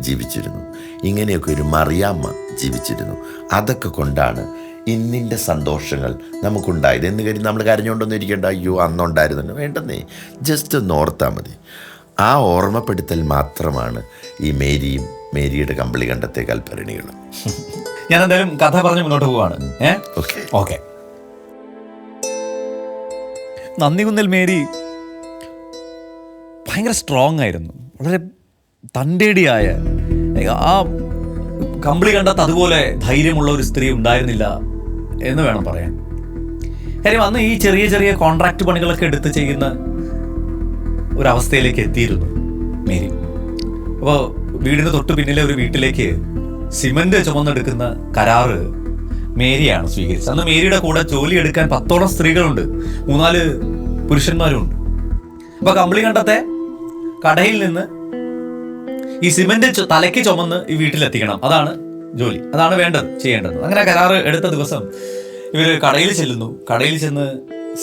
ജീവിച്ചിരുന്നു, ഇങ്ങനെയൊക്കെ ഒരു മറിയാമ്മ ജീവിച്ചിരുന്നു. അതൊക്കെ കൊണ്ടാണ് ഇന്നിൻ്റെ സന്തോഷങ്ങൾ നമുക്കുണ്ടായത് എന്ന് കരുതി നമ്മൾ കരഞ്ഞുകൊണ്ടൊന്നും ഇരിക്കേണ്ട, അയ്യോ അന്നുണ്ടായിരുന്നല്ലോ, വേണ്ടെന്നേ, ജസ്റ്റ് ഒന്ന് ഓർത്താൽ മതി. ആ ഓർമ്മപ്പെടുത്തൽ മാത്രമാണ് ഈ മേരിയുടെ കമ്പളികണ്ടത്തെ കൽഭരണികളും. ഞാൻ എന്തായാലും കഥ പറഞ്ഞ് മുന്നോട്ട് പോവാണ്. ഓക്കെ. നന്ദികുന്നൽ മേരി ഭയങ്കര സ്ട്രോങ് ആയിരുന്നു, വളരെ തൻ്റെടിയായ. ആ കമ്പിളി കണ്ടത്ത് അതുപോലെ ധൈര്യമുള്ള ഒരു സ്ത്രീ ഉണ്ടായിരുന്നില്ല എന്ന് വേണം പറയാൻ. കാര്യം അന്ന് ഈ ചെറിയ ചെറിയ കോൺട്രാക്ട് പണികളൊക്കെ എടുത്ത് ചെയ്യുന്ന ഒരവസ്ഥയിലേക്ക് എത്തിയിരുന്നു മേരി. അപ്പോൾ വീടിന് തൊട്ട് പിന്നിലെ ഒരു വീട്ടിലേക്ക് സിമന്റ് ചുമന്നെടുക്കുന്ന കരാറ് മേരിയാണ് സ്വീകരിച്ചത്. അന്ന് മേരിയുടെ കൂടെ ജോലി എടുക്കാൻ 10ഓളം സ്ത്രീകളുണ്ട്, 3-4 പുരുഷന്മാരുമുണ്ട്. അപ്പോൾ കമ്പിളി കണ്ടത്തെ കടയിൽ നിന്ന് ഈ സിമന്റ് തലയ്ക്ക് ചുമന്ന് ഈ വീട്ടിലെത്തിക്കണം, അതാണ് ജോലി, അതാണ് ചെയ്യേണ്ടത്. അങ്ങനെ കരാറ് എടുത്ത ദിവസം ഇവർ കടയിൽ ചെല്ലുന്നു. കടയിൽ ചെന്ന്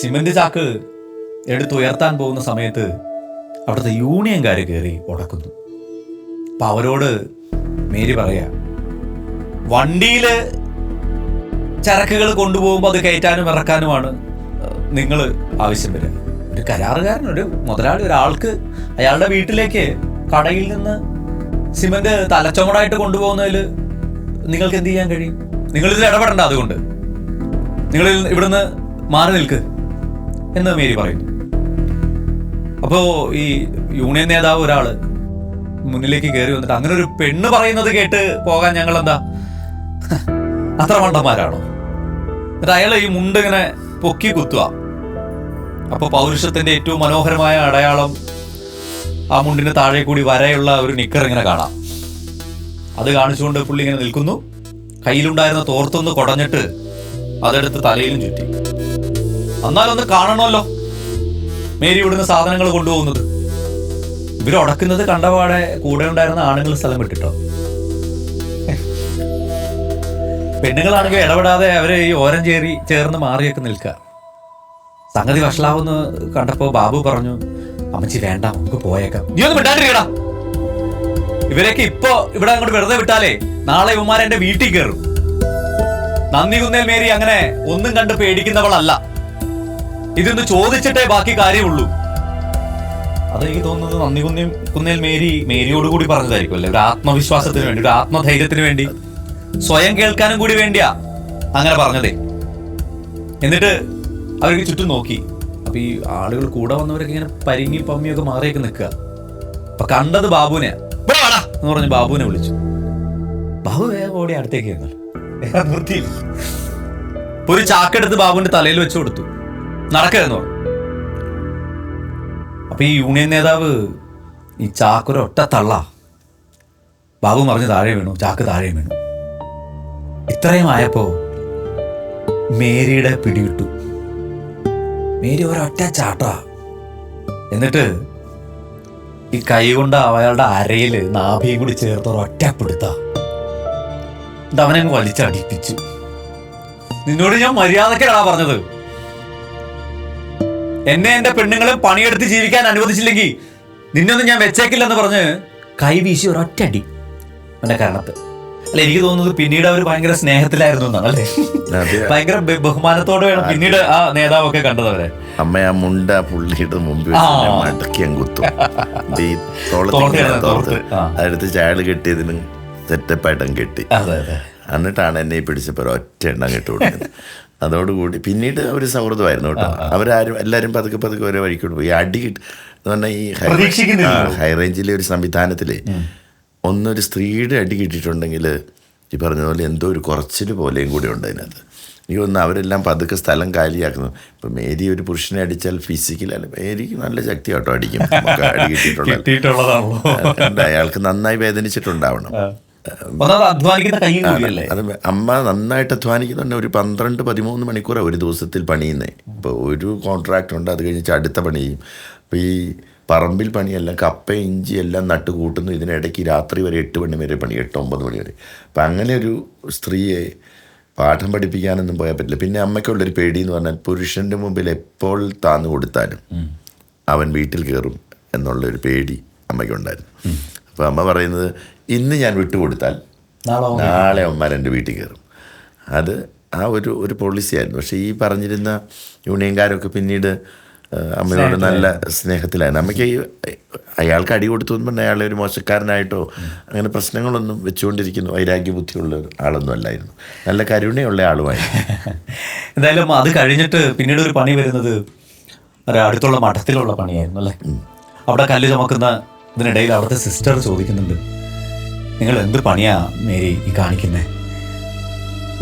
സിമന്റ് ചാക്ക് എടുത്തുയർത്താൻ പോകുന്ന സമയത്ത് അവിടുത്തെ യൂണിയൻകാർ കയറി ഉടക്കുന്നു. അപ്പം അവരോട് മേരി പറയാ, വണ്ടിയിൽ ചരക്കുകൾ കൊണ്ടുപോകുമ്പോൾ അത് കയറ്റാനും ഇറക്കാനുമാണ് നിങ്ങൾ ആവശ്യം വരിക. ഒരു കരാറുകാരൻ, ഒരു മുതലാളി, ഒരാൾക്ക് അയാളുടെ വീട്ടിലേക്ക് കടയിൽ നിന്ന് സിമന്റ് തലച്ചുമടായിട്ട് കൊണ്ടുപോകുന്നതിൽ നിങ്ങൾക്ക് എന്ത് ചെയ്യാൻ കഴിയും? നിങ്ങളിതിൽ ഇടപെടണ്ട, അതുകൊണ്ട് നിങ്ങൾ ഇവിടുന്ന് മാറി നിൽക്ക് എന്ന് മേരി പറയുന്നു. അപ്പോൾ ഈ യൂണിയൻ നേതാവ് ഒരാള് മുന്നിലേക്ക് കയറി വന്നിട്ട്, അങ്ങനെ ഒരു പെണ്ണ് പറയുന്നത് കേട്ട് പോകാൻ ഞങ്ങൾ എന്താ അത്ര മണ്ടന്മാരാണോ? എന്നിട്ട് അയാൾ ഈ മുണ്ട് ഇങ്ങനെ പൊക്കി കുത്തുക. അപ്പോൾ പൗരുഷത്തിന്റെ ഏറ്റവും മനോഹരമായ അടയാളം ആ മുണ്ടിന് താഴെ കൂടി വരയുള്ള ഒരു നിക്കർ ഇങ്ങനെ കാണാം. അത് കാണിച്ചുകൊണ്ട് പുള്ളി ഇങ്ങനെ നിൽക്കുന്നു. കയ്യിലുണ്ടായിരുന്ന തോർത്തൊന്ന് കുടഞ്ഞിട്ട് അതെടുത്ത് തലയിലും ചുറ്റി. എന്നാലൊന്ന് കാണണമല്ലോ മേരി ഇവിടുന്ന് സാധനങ്ങൾ കൊണ്ടുപോകുന്നത്. ഇവരുടക്കുന്നത് കണ്ടപാടെ കൂടെ ഉണ്ടായിരുന്ന ആണുങ്ങൾ സ്ഥലം വിട്ടിട്ടോ. പെണ്ണുങ്ങളാണെങ്കിൽ ഇടപെടാതെ അവരെ ഈ ഓരം ചേർന്ന് മാറിയൊക്കെ നിൽക്കുക. സംഗതി വഷളാവെന്ന് കണ്ടപ്പോ ബാബു പറഞ്ഞു, അമ്മച്ചി വേണ്ട, നമുക്ക് പോയേക്കാം. നീ ഒന്നും വിട്ടാണ്ടിരിക്കടാ, ഇവരൊക്കെ ഇപ്പൊ ഇവിടെ അങ്ങോട്ട് വെറുതെ വിട്ടാലേ നാളെ ഇവന്മാരെ എന്റെ വീട്ടിൽ കയറും. നന്ദികുന്നേൽ മേരി അങ്ങനെ ഒന്നും കണ്ട് പേടിക്കുന്നവളല്ല. ഇതൊന്ന് ചോദിച്ചിട്ടേ ബാക്കി കാര്യമുള്ളൂ. അതെനിക്ക് തോന്നുന്നത് നന്ദികുന്നേൽ മേരിയോട് കൂടി പറഞ്ഞതായിരിക്കും അല്ലേ, ഒരു ആത്മവിശ്വാസത്തിന് വേണ്ടി, ഒരു ആത്മധൈര്യത്തിന് വേണ്ടി, സ്വയം കേൾക്കാനും കൂടി വേണ്ടിയാ അങ്ങനെ പറഞ്ഞതേ. എന്നിട്ട് അവർക്ക് ചുറ്റും നോക്കി. അപ്പൊ ഈ ആളുകൾ കൂടെ വന്നവരൊക്കെ ഇങ്ങനെ പരിങ്ങി പമ്മിയൊക്കെ മാറിയൊക്കെ നിൽക്കുക. അപ്പൊ കണ്ടത് ബാബുവിനെ എന്ന് പറഞ്ഞ് ബാബുവിനെ വിളിച്ചു. ബാബു വേഗം ഓടി അടുത്തേക്ക് നിർത്തിയില്ല. ഒരു ചാക്കെടുത്ത് ബാബുവിന്റെ തലയിൽ വെച്ച് കൊടുത്തു. നടക്കരുതെന്ന് പറഞ്ഞു. അപ്പൊ ഈ യൂണിയൻ നേതാവ് ഈ ചാക്കൊരു ഒറ്റ തള്ള. ബാബു മറിഞ്ഞ് താഴെ വീണു, ചാക്ക് താഴെ വീണു. ഇത്രയും ആയപ്പോ മേരിയുടെ പിടിവിട്ടു. മേരി ഒരൊറ്റ ചാട്ടാ. എന്നിട്ട് ഈ കൈ കൊണ്ട് അയാളുടെ അരയില് നാഭിയും കൂടി ചേർത്ത് ഒരൊറ്റ പിടുത്ത അവനങ്ങ് വലിച്ചടിപ്പിച്ചു. നിന്നോട് ഞാൻ മര്യാദക്കാണ് പറഞ്ഞത്. എന്നെ എന്റെ പെണ്ണുങ്ങളെ പണിയെടുത്ത് ജീവിക്കാൻ അനുവദിച്ചില്ലെങ്കിൽ നിന്നൊന്നും ഞാൻ വെച്ചേക്കില്ലെന്ന് പറഞ്ഞ് കൈ വീശി ഒരൊറ്റ അടി അവന്റെ കാരണത്ത്. അല്ല, എനിക്ക് തോന്നുന്നത് പിന്നീട് അവർ ഭയങ്കര സ്നേഹത്തിലായിരുന്നു എന്നാണ് അല്ലേ? ഭയങ്കര ബഹുമാനത്തോടെ വേണം പിന്നീട് ആ നേതാവൊക്കെ കണ്ടത് അവരെ. അമ്മ ആ മുണ്ട പുള്ളിയുടെ മുമ്പിൽ മടക്കി കുത്തും. അതെടുത്ത് ചായൽ കെട്ടിയതിന് സെറ്റപ്പായിട്ടും കെട്ടി. എന്നിട്ടാണ് എന്നെ പിടിച്ചപ്പോൾ ഒറ്റ എണ്ണം കെട്ടി കൊടുക്കുന്നത്. അതോടുകൂടി പിന്നീട് ഒരു സൗഹൃദമായിരുന്നു കേട്ടോ. അവരാരും എല്ലാവരും പതുക്കെ പതുക്കെ ഓരോ വഴിക്കോട്ട് പോയി. അടി എന്ന് പറഞ്ഞാൽ ഈ ഹൈ റേഞ്ചിലെ ഒരു സംവിധാനത്തില് ഒന്നൊരു സ്ത്രീയുടെ അടി കിട്ടിയിട്ടുണ്ടെങ്കിൽ ഈ പറഞ്ഞതുപോലെ എന്തോ ഒരു കുറച്ചിൽ പോലെയും കൂടി ഉണ്ട് അതിനകത്ത്. എനിക്ക് തോന്നുന്നു അവരെല്ലാം പതുക്കെ സ്ഥലം കാലിയാക്കുന്നു. ഇപ്പം മേരി ഒരു പുരുഷനെ അടിച്ചാൽ ഫിസിക്കലല്ല, മേരിക്ക് നല്ല ശക്തി കേട്ടോ അടിക്കും. അടി കിട്ടിയിട്ടുള്ളത് അയാൾക്ക് നന്നായി വേദനിച്ചിട്ടുണ്ടാവണം. അത് അമ്മ നന്നായിട്ട് അധ്വാനിക്കുന്നുണ്ട്. ഒരു 12-13 മണിക്കൂറാണ് ഒരു ദിവസത്തിൽ പണിയുന്നത്. ഇപ്പോൾ ഒരു കോൺട്രാക്റ്റ് ഉണ്ട്, അത് കഴിഞ്ഞിട്ട് അടുത്ത പണി ചെയ്യും. അപ്പോൾ ഈ പറമ്പിൽ പണിയെല്ലാം കപ്പ ഇഞ്ചി എല്ലാം നട്ട് കൂട്ടുന്നു. ഇതിനിടയ്ക്ക് രാത്രി വരെ 8 മണി വരെ പണി, 8-9 മണി വരെ. അപ്പം അങ്ങനെ ഒരു സ്ത്രീയെ പാഠം പഠിപ്പിക്കാനൊന്നും പോയാൽ പറ്റില്ല. പിന്നെ അമ്മയ്ക്കുള്ളൊരു പേടി എന്ന് പറഞ്ഞാൽ പുരുഷൻ്റെ മുമ്പിൽ എപ്പോൾ താന്നു കൊടുത്താലും അവൻ വീട്ടിൽ കയറും എന്നുള്ളൊരു പേടി അമ്മയ്ക്കുണ്ടായിരുന്നു. അപ്പോൾ അമ്മ പറയുന്നത്, ഇന്ന് ഞാൻ വിട്ടുകൊടുത്താൽ നാളെ അമ്മ എൻ്റെ വീട്ടിൽ കയറും. അത് ആ ഒരു പോളിസിയായിരുന്നു. പക്ഷേ ഈ പറഞ്ഞിരുന്ന യൂണിയൻകാരൊക്കെ പിന്നീട് അമ്മയോട് നല്ല സ്നേഹത്തിലായിരുന്നു. അമ്മയ്ക്ക് അയാൾക്ക് അടി കൊടുത്തു എന്ന് പറഞ്ഞാൽ അയാളെ ഒരു മോശക്കാരനായിട്ടോ അങ്ങനെ പ്രശ്നങ്ങളൊന്നും വെച്ചുകൊണ്ടിരിക്കുന്നു വൈരാഗ്യ ബുദ്ധിയുള്ള ആളൊന്നും അല്ലായിരുന്നു. നല്ല കരുണയുള്ള ആളുമായിരുന്നു. എന്തായാലും അത് കഴിഞ്ഞിട്ട് പിന്നീട് ഒരു പണി വരുന്നത് അടുത്തുള്ള മഠത്തിലുള്ള പണിയായിരുന്നു അല്ലേ? അവിടെ കല്ല് ചുമക്കുന്ന ഇതിനിടയിൽ അവിടുത്തെ സിസ്റ്റർ ചോദിക്കുന്നുണ്ട്, നിങ്ങൾ എന്ത് പണിയാ മേരി ഈ കാണിക്കുന്നേ?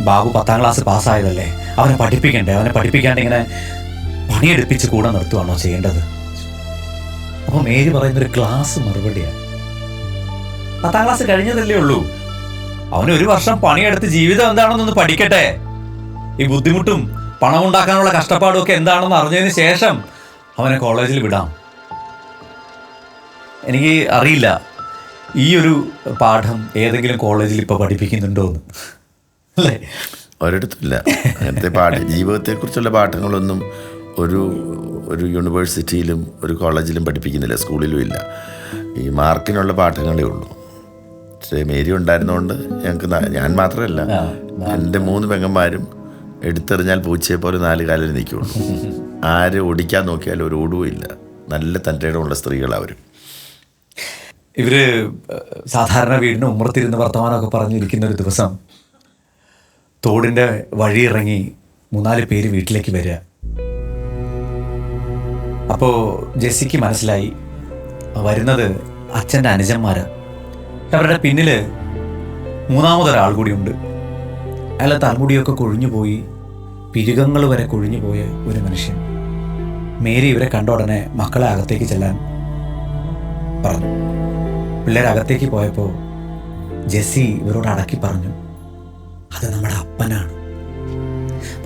ബാബു 10ാം ക്ലാസ് പാസ്സായതല്ലേ, അവനെ പഠിപ്പിക്കണ്ടേ? അവനെ പഠിപ്പിക്കാണ്ട് ഇങ്ങനെ പണിയെടുപ്പിച്ച് കൂടെ നിർത്തുവാണോ ചെയ്യേണ്ടത്? അപ്പോൾ മേരി പറയുന്നൊരു ക്ലാസ് മറുപടിയാണ്, 10ാം ക്ലാസ് കഴിഞ്ഞതല്ലേ ഉള്ളൂ, അവന് 1 വർഷം പണിയെടുത്ത് ജീവിതം എന്താണെന്നൊന്ന് പഠിക്കട്ടെ. ഈ ബുദ്ധിമുട്ടും പണം ഉണ്ടാക്കാനുള്ള കഷ്ടപ്പാടും ഒക്കെ എന്താണെന്ന് അറിഞ്ഞതിന് ശേഷം അവനെ കോളേജിൽ വിടാം. എനിക്ക് അറിയില്ല ഈ ഒരു പാഠം ഏതെങ്കിലും കോളേജിൽ ഇപ്പോൾ പഠിപ്പിക്കുന്നുണ്ടോ എന്ന്, അല്ലേ? ഒരിടത്തുമില്ല അങ്ങനത്തെ ജീവിതത്തെക്കുറിച്ചുള്ള പാഠങ്ങളൊന്നും ഒരു യൂണിവേഴ്സിറ്റിയിലും ഒരു കോളേജിലും പഠിപ്പിക്കുന്നില്ല, സ്കൂളിലും ഇല്ല. ഈ മാർക്കിനുള്ള പാഠങ്ങളേ ഉള്ളൂ. പക്ഷേ മേരി ഉണ്ടായിരുന്നതുകൊണ്ട് ഞങ്ങൾക്ക്, ഞാൻ മാത്രമല്ല എൻ്റെ 3 പെങ്ങന്മാരും എടുത്തെറിഞ്ഞാൽ പൂച്ചയെ പോലെ 4 കാലിൽ നിൽക്കുകയുള്ളൂ. ആര് ഓടിക്കാൻ നോക്കിയാലും ഒരു ഓടുകയില്ല. നല്ല തൻ്റെയിടമുള്ള സ്ത്രീകളവരും. ഇവര് സാധാരണ വീടിന് ഉമ്മറത്തിരുന്ന് വർത്തമാനമൊക്കെ പറഞ്ഞിരിക്കുന്ന ഒരു ദിവസം തോടിൻ്റെ വഴി ഇറങ്ങി 3-4 പേര് വീട്ടിലേക്ക് വരിക. അപ്പോൾ ജെസ്സിക്ക് മനസ്സിലായി വരുന്നത് അച്ഛൻ്റെ അനുജന്മാരാണ്. അവരുടെ പിന്നിൽ 3-മതൊരാൾ കൂടിയുണ്ട്. അയാളെ തലമുടിയൊക്കെ കൊഴിഞ്ഞു പോയി, പിരുകങ്ങൾ വരെ കൊഴിഞ്ഞു പോയ ഒരു മനുഷ്യൻ. മേരി ഇവരെ കണ്ട ഉടനെ മക്കളെ അകത്തേക്ക് ചെല്ലാൻ പറഞ്ഞു. പിള്ളേരകത്തേക്ക് പോയപ്പോൾ ജെസ്സി ഇവരോട് അടക്കി പറഞ്ഞു, അത് നമ്മുടെ അപ്പനാണ്.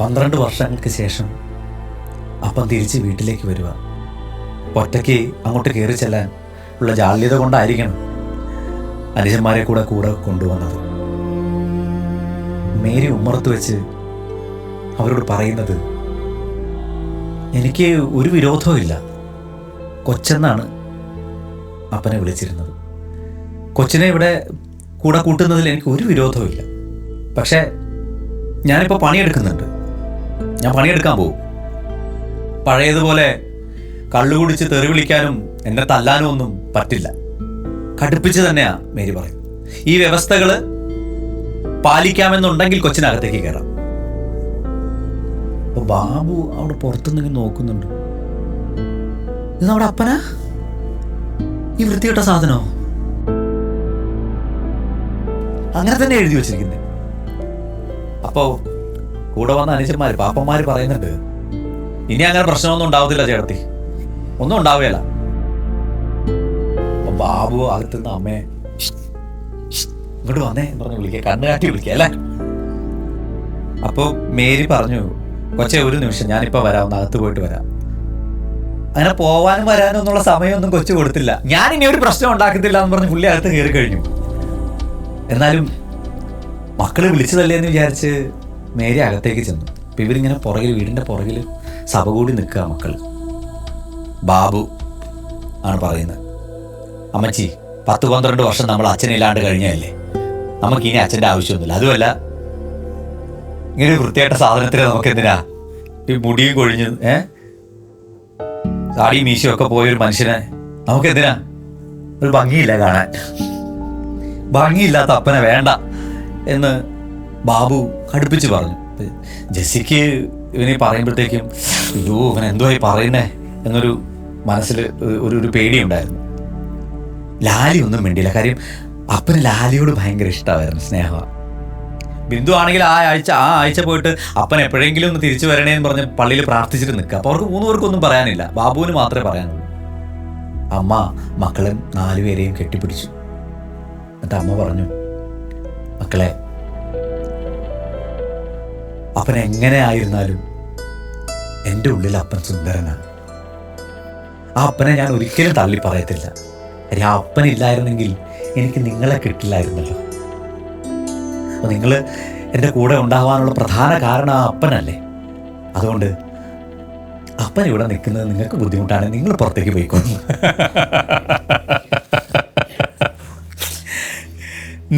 12 വർഷങ്ങൾക്ക് ശേഷം അപ്പൻ തിരിച്ച് വീട്ടിലേക്ക് വരിക. ഒറ്റയ്ക്ക് അങ്ങോട്ട് കയറി ചെല്ലാൻ ഉള്ള ജാള്യത കൊണ്ടായിരിക്കണം അനുജന്മാരെ കൂടെ കൊണ്ടുവന്നത്. മേരി ഉമ്മറത്ത് വെച്ച് അവരോട് പറയുന്നത്, എനിക്ക് ഒരു വിരോധവും ഇല്ല, കൊച്ചെന്നാണ് അപ്പനെ വിളിച്ചിരുന്നത്. കൊച്ചിനെ ഇവിടെ കൂടെ കൂട്ടുന്നതിൽ എനിക്ക് ഒരു വിരോധവും ഇല്ല. പക്ഷേ ഞാനിപ്പോൾ പണിയെടുക്കുന്നുണ്ട്, ഞാൻ പണിയെടുക്കാൻ പോകും. പഴയതുപോലെ കള്ളുകുടിച്ച് തെറി വിളിക്കാനും എന്നെ തല്ലാനും ഒന്നും പറ്റില്ല. കടുപ്പിച്ച് തന്നെയാ മേരി പറയും. ഈ വ്യവസ്ഥകൾ പാലിക്കാമെന്നുണ്ടെങ്കിൽ കൊച്ചിനകത്തേക്ക് കയറാം. അപ്പോൾ ബാബു അവിടെ പുറത്തുനിന്ന് നോക്കുന്നുണ്ട്. ഇത് നമ്മുടെ അപ്പനാ? ഈ വൃത്തികെട്ട സാധനോ? അങ്ങനെ തന്നെ എഴുതി വെച്ചിരിക്കുന്നത്. അപ്പോ കൂടെ വന്ന അനുജന്മാര് പാപ്പന്മാര് പറയുന്നുണ്ട്, ഇനി അങ്ങനെ പ്രശ്നമൊന്നും ഉണ്ടാവത്തില്ല ചേട്ടത്തി, ഒന്നും ഉണ്ടാവുകയല്ല. അപ്പൊ ബാബു അകത്തുനിന്ന് അമ്മയെ ഇങ്ങോട്ട് വന്നേ എന്ന് പറഞ്ഞ് വിളിക്കുക, കണ്ണുകാട്ടി വിളിക്കുക അല്ലേ. അപ്പൊ മേരി പറഞ്ഞു, കൊച്ചെ ഒരു നിമിഷം, ഞാനിപ്പോ വരാം, ഒന്ന് അകത്ത് പോയിട്ട് വരാം. അങ്ങനെ പോവാനും വരാനും എന്നുള്ള സമയമൊന്നും കൊച്ചു കൊടുത്തില്ല. ഞാൻ ഇനി ഒരു പ്രശ്നം ഉണ്ടാക്കത്തില്ല എന്ന് പറഞ്ഞ് പുള്ളി അകത്ത് കയറി കഴിഞ്ഞു. എന്നാലും മക്കള് വിളിച്ചതല്ലേ എന്ന് വിചാരിച്ച് മേരി അകത്തേക്ക് ചെന്നു. അപ്പൊ ഇവരിങ്ങനെ പുറകിൽ, വീടിന്റെ പുറകിൽ സഭ കൂടി നിൽക്കുക മക്കൾ. ബാബു ആണ് പറയുന്നത്, അമ്മച്ചി 10-12 വർഷം നമ്മൾ അച്ഛനില്ലാണ്ട് കഴിഞ്ഞല്ലേ, നമുക്കിനി അച്ഛൻ്റെ ആവശ്യമൊന്നുമില്ല. അതുമല്ല ഇങ്ങനെ ഒരു വൃത്തിയായിട്ട സാധനത്തിന് നമുക്ക് എന്തിനാ ഈ മുടിയും കൊഴിഞ്ഞ് താടിയും മീശയും ഒക്കെ പോയൊരു മനുഷ്യനെ നമുക്ക് എന്തിനാ? ഒരു ഭംഗിയില്ല കാണാൻ, ഭംഗിയില്ലാത്ത അപ്പനെ വേണ്ട എന്ന് ബാബു കടുപ്പിച്ച് പറഞ്ഞു. ജെസ്സിക്ക് ഇവനെ പറയുമ്പോഴത്തേക്കും അയ്യോ ഇവൻ എന്തോ പറയുന്നേ എന്നൊരു മനസ്സിൽ ഒരു പേടിയുണ്ടായിരുന്നു. ലാലി ഒന്നും വേണ്ടിയില്ല, കാര്യം അപ്പന് ലാലിയോട് ഭയങ്കര ഇഷ്ടമായിരുന്നു, സ്നേഹമാണ്. ബിന്ദു ആണെങ്കിൽ ആ ആഴ്ച പോയിട്ട് അപ്പൻ എപ്പോഴെങ്കിലും ഒന്ന് തിരിച്ചു വരണേന്ന് പറഞ്ഞ് പള്ളിയിൽ പ്രാർത്ഥിച്ചിട്ട് നിൽക്കുക. അപ്പോൾ അവർക്ക് 3 പേർക്കൊന്നും പറയാനില്ല, ബാബുവിന് മാത്രമേ പറയാനുള്ളൂ. അമ്മ മക്കളെ 4 പേരെയും കെട്ടിപ്പിടിച്ചു. എന്നിട്ട് അമ്മ പറഞ്ഞു, മക്കളെ, അപ്പൻ എങ്ങനെ ആയിരുന്നാലും എൻ്റെ ഉള്ളിൽ അപ്പൻ സുന്ദരനാണ്. ആ അപ്പനെ ഞാൻ ഒരിക്കലും തള്ളി പറയത്തില്ല. കാര്യം ആ അപ്പനില്ലായിരുന്നെങ്കിൽ എനിക്ക് നിങ്ങളെ കിട്ടില്ലായിരുന്നല്ലോ. അപ്പോൾ നിങ്ങൾ എൻ്റെ കൂടെ ഉണ്ടാവാനുള്ള പ്രധാന കാരണം ആ അപ്പനല്ലേ. അതുകൊണ്ട് അപ്പൻ ഇവിടെ നിൽക്കുന്നത് നിങ്ങൾക്ക് ബുദ്ധിമുട്ടാണ്, നിങ്ങൾ പുറത്തേക്ക് പോയിക്കോളൂ,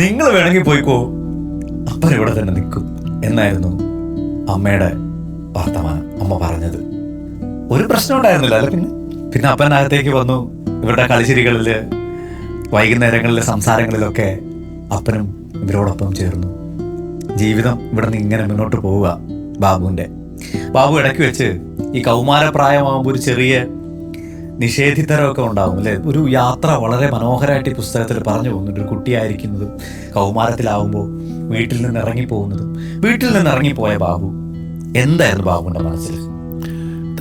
നിങ്ങൾ വേണമെങ്കിൽ പോയിക്കോ, അപ്പൻ ഇവിടെ തന്നെ നിൽക്കും എന്നായിരുന്നു അമ്മയുടെ വർത്തമാനം. അമ്മ പറഞ്ഞത് ഒരു പ്രശ്നം ഉണ്ടായിരുന്നില്ല അല്ല. പിന്നെ അപ്പനകത്തേക്ക് വന്നു. ഇവരുടെ കളിച്ചിരികളിൽ, വൈകുന്നേരങ്ങളിലെ സംസാരങ്ങളിലൊക്കെ അപ്പനും ഇവരോടൊപ്പം ചേർന്നു. ജീവിതം ഇവിടെ നിന്ന് ഇങ്ങനെ മുന്നോട്ട് പോവുക ബാബുവിൻ്റെ. ബാബു ഇടയ്ക്ക് വെച്ച് ഈ കൗമാരപ്രായമാകുമ്പോൾ ഒരു ചെറിയ നിഷേധിത്തരമൊക്കെ ഉണ്ടാകും അല്ലേ. ഒരു യാത്ര വളരെ മനോഹരമായിട്ട് ഈ പുസ്തകത്തിൽ പറഞ്ഞു പോകുന്നുണ്ട്. ഒരു കുട്ടിയായിരിക്കുന്നതും കൗമാരത്തിലാവുമ്പോൾ വീട്ടിൽ നിന്ന് ഇറങ്ങിപ്പോകുന്നതും. വീട്ടിൽ നിന്ന് ഇറങ്ങിപ്പോയ ബാബു എന്തായിരുന്നു ബാബുവിൻ്റെ മനസ്സിൽ?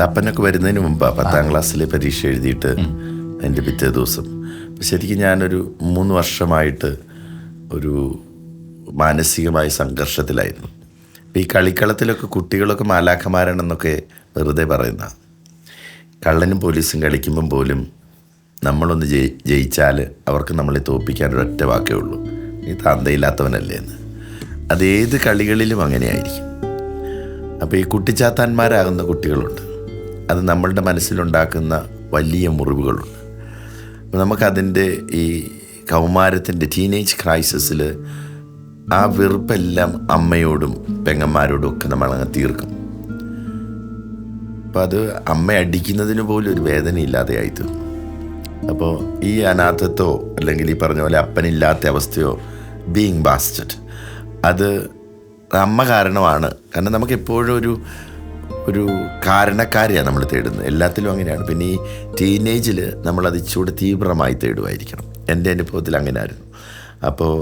അപ്പനൊക്കെ വരുന്നതിന് മുമ്പ് 10ാം ക്ലാസ്സിലെ പരീക്ഷ എഴുതിയിട്ട് അതിൻ്റെ പിറ്റേ ദിവസം ശരിക്കും ഞാനൊരു 3 വർഷമായിട്ട് ഒരു മാനസികമായ സംഘർഷത്തിലായിരുന്നു. ഈ കളിക്കളത്തിലൊക്കെ കുട്ടികളൊക്കെ മാലാഖമാരാണെന്നൊക്കെ വെറുതെ പറയുന്ന, കള്ളനും പോലീസും കളിക്കുമ്പം പോലും നമ്മളൊന്ന് ജയിച്ചാൽ അവർക്ക് നമ്മളെ തോൽപ്പിക്കാൻ ഒരൊറ്റ വാക്കേ ഉള്ളൂ, നീ തന്തയില്ലാത്തവനല്ലേ എന്ന്. അതേത് കളികളിലും അങ്ങനെയായിരിക്കും. അപ്പോൾ ഈ കുട്ടിച്ചാത്താന്മാരാകുന്ന കുട്ടികളുണ്ട്, അത് നമ്മളുടെ മനസ്സിലുണ്ടാക്കുന്ന വലിയ മുറിവുകളുണ്ട്. അപ്പോൾ നമുക്കതിൻ്റെ ഈ കൗമാരത്തിൻ്റെ ടീനേജ് ക്രൈസിസിൽ ആ വെറുപ്പെല്ലാം അമ്മയോടും പെങ്ങന്മാരോടും ഒക്കെ നമ്മളങ്ങ് തീർക്കും. അപ്പോൾ അത് അമ്മ അടിക്കുന്നതിന് പോലും ഒരു വേദനയില്ലാതെയായി തീർന്നു. അപ്പോൾ ഈ അനാഥത്വോ അല്ലെങ്കിൽ ഈ പറഞ്ഞ പോലെ അപ്പനില്ലാത്ത അവസ്ഥയോ, ബീയിങ് ബാസ്റ്റഡ്, അത് അമ്മ കാരണമാണ്. കാരണം നമുക്ക് എപ്പോഴും ഒരു കാരണക്കാരെയാണ് നമ്മൾ തേടുന്നത്, എല്ലാത്തിലും അങ്ങനെയാണ്. പിന്നെ ഈ ടീനേജിൽ നമ്മളത് ഇച്ചിരി തീവ്രമായി തേടുമായിരിക്കണം. എൻ്റെ അനുഭവത്തിൽ അങ്ങനെ ആയിരുന്നു. അപ്പോൾ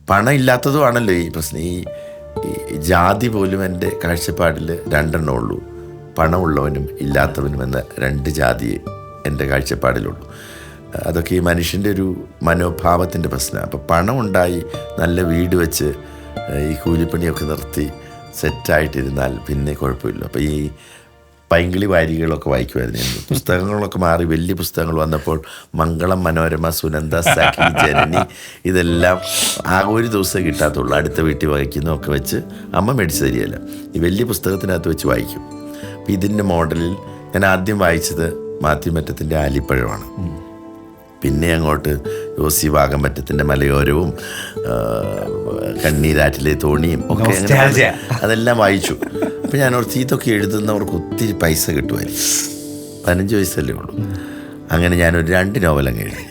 പണം ഇല്ലാത്തതുമാണല്ലോ ഈ പ്രശ്നം. ഈ ജാതി പോലും എൻ്റെ കാഴ്ചപ്പാടിൽ 2 ഉള്ളൂ, പണമുള്ളവനും ഇല്ലാത്തവനും എന്ന 2 ജാതിയെ എൻ്റെ കാഴ്ചപ്പാടിലുള്ളൂ. അതൊക്കെ ഈ മനുഷ്യൻ്റെ ഒരു മനോഭാവത്തിൻ്റെ പ്രശ്നമാണ്. അപ്പോൾ പണം ഉണ്ടായി നല്ല വീട് വെച്ച് ഈ കൂലിപ്പണിയൊക്കെ നിർത്തി സെറ്റായിട്ടിരുന്നാൽ പിന്നെ കുഴപ്പമില്ല. അപ്പോൾ ഈ പൈങ്കിളി വാരികളൊക്കെ വായിക്കുമായിരുന്നു. പുസ്തകങ്ങളൊക്കെ മാറി വലിയ പുസ്തകങ്ങൾ വന്നപ്പോൾ മംഗളം, മനോരമ, സുനന്ദ, സഖി, ജനനി ഇതെല്ലാം ആ ഒരു ദിവസം കിട്ടാത്തുള്ളൂ. അടുത്ത വീട്ടിൽ വായിക്കുന്നതൊക്കെ വെച്ച് അമ്മ മേടിച്ച് തരികയല്ല, ഈ വലിയ പുസ്തകത്തിനകത്ത് വെച്ച് വായിക്കും. അപ്പോൾ ഇതിൻ്റെ മോഡലിൽ ഞാൻ ആദ്യം വായിച്ചത് മാത്യുമറ്റത്തിൻ്റെ ആലിപ്പഴമാണ്. പിന്നെ അങ്ങോട്ട് യോസി വാഗമറ്റത്തിൻ്റെ മലയോരവും കണ്ണീരാറ്റിലെ തോണിയും ഒക്കെ അതെല്ലാം വായിച്ചു. അപ്പോൾ ഞാൻ ഓർത്ത് ഇതൊക്കെ എഴുതുന്നവർക്ക് ഒത്തിരി പൈസ കിട്ടുമായിരിക്കും. 15 വയസ്സല്ലേ ഉള്ളൂ. അങ്ങനെ ഞാനൊരു 2 നോവലങ്ങ് എഴുതി.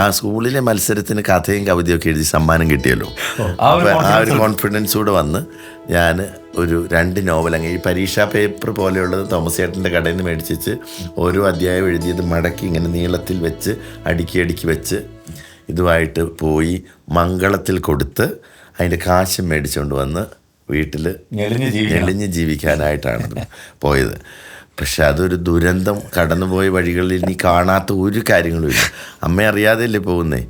ആ സ്കൂളിലെ മത്സരത്തിന് കഥയും കവിതയൊക്കെ എഴുതി സമ്മാനം കിട്ടിയല്ലോ. അപ്പോൾ ആ ഒരു കോൺഫിഡൻസ് കൂടെ വന്ന് ഞാൻ ഒരു 2 നോവൽ അങ്ങ് ഈ പരീക്ഷാ പേപ്പർ പോലെയുള്ളത് തോമസ് ചേട്ടൻ്റെ കടയിൽ നിന്ന് മേടിച്ച് ഓരോ അധ്യായം എഴുതിയത് മടക്കി ഇങ്ങനെ നീളത്തിൽ വെച്ച് അടുക്കി വെച്ച് ഇതുമായിട്ട് പോയി മംഗളത്തിൽ കൊടുത്ത് അതിൻ്റെ കാശും മേടിച്ചുകൊണ്ട് വന്ന് വീട്ടിൽ എളിഞ്ഞ് ജീവിക്കാനായിട്ടാണ് പോയത്. പക്ഷെ അതൊരു ദുരന്തം. കടന്നുപോയ വഴികളിൽ ഇനി കാണാത്ത ഒരു കാര്യങ്ങളും ഇല്ല. അമ്മ അറിയാതെയല്ലേ പോകുന്നേ.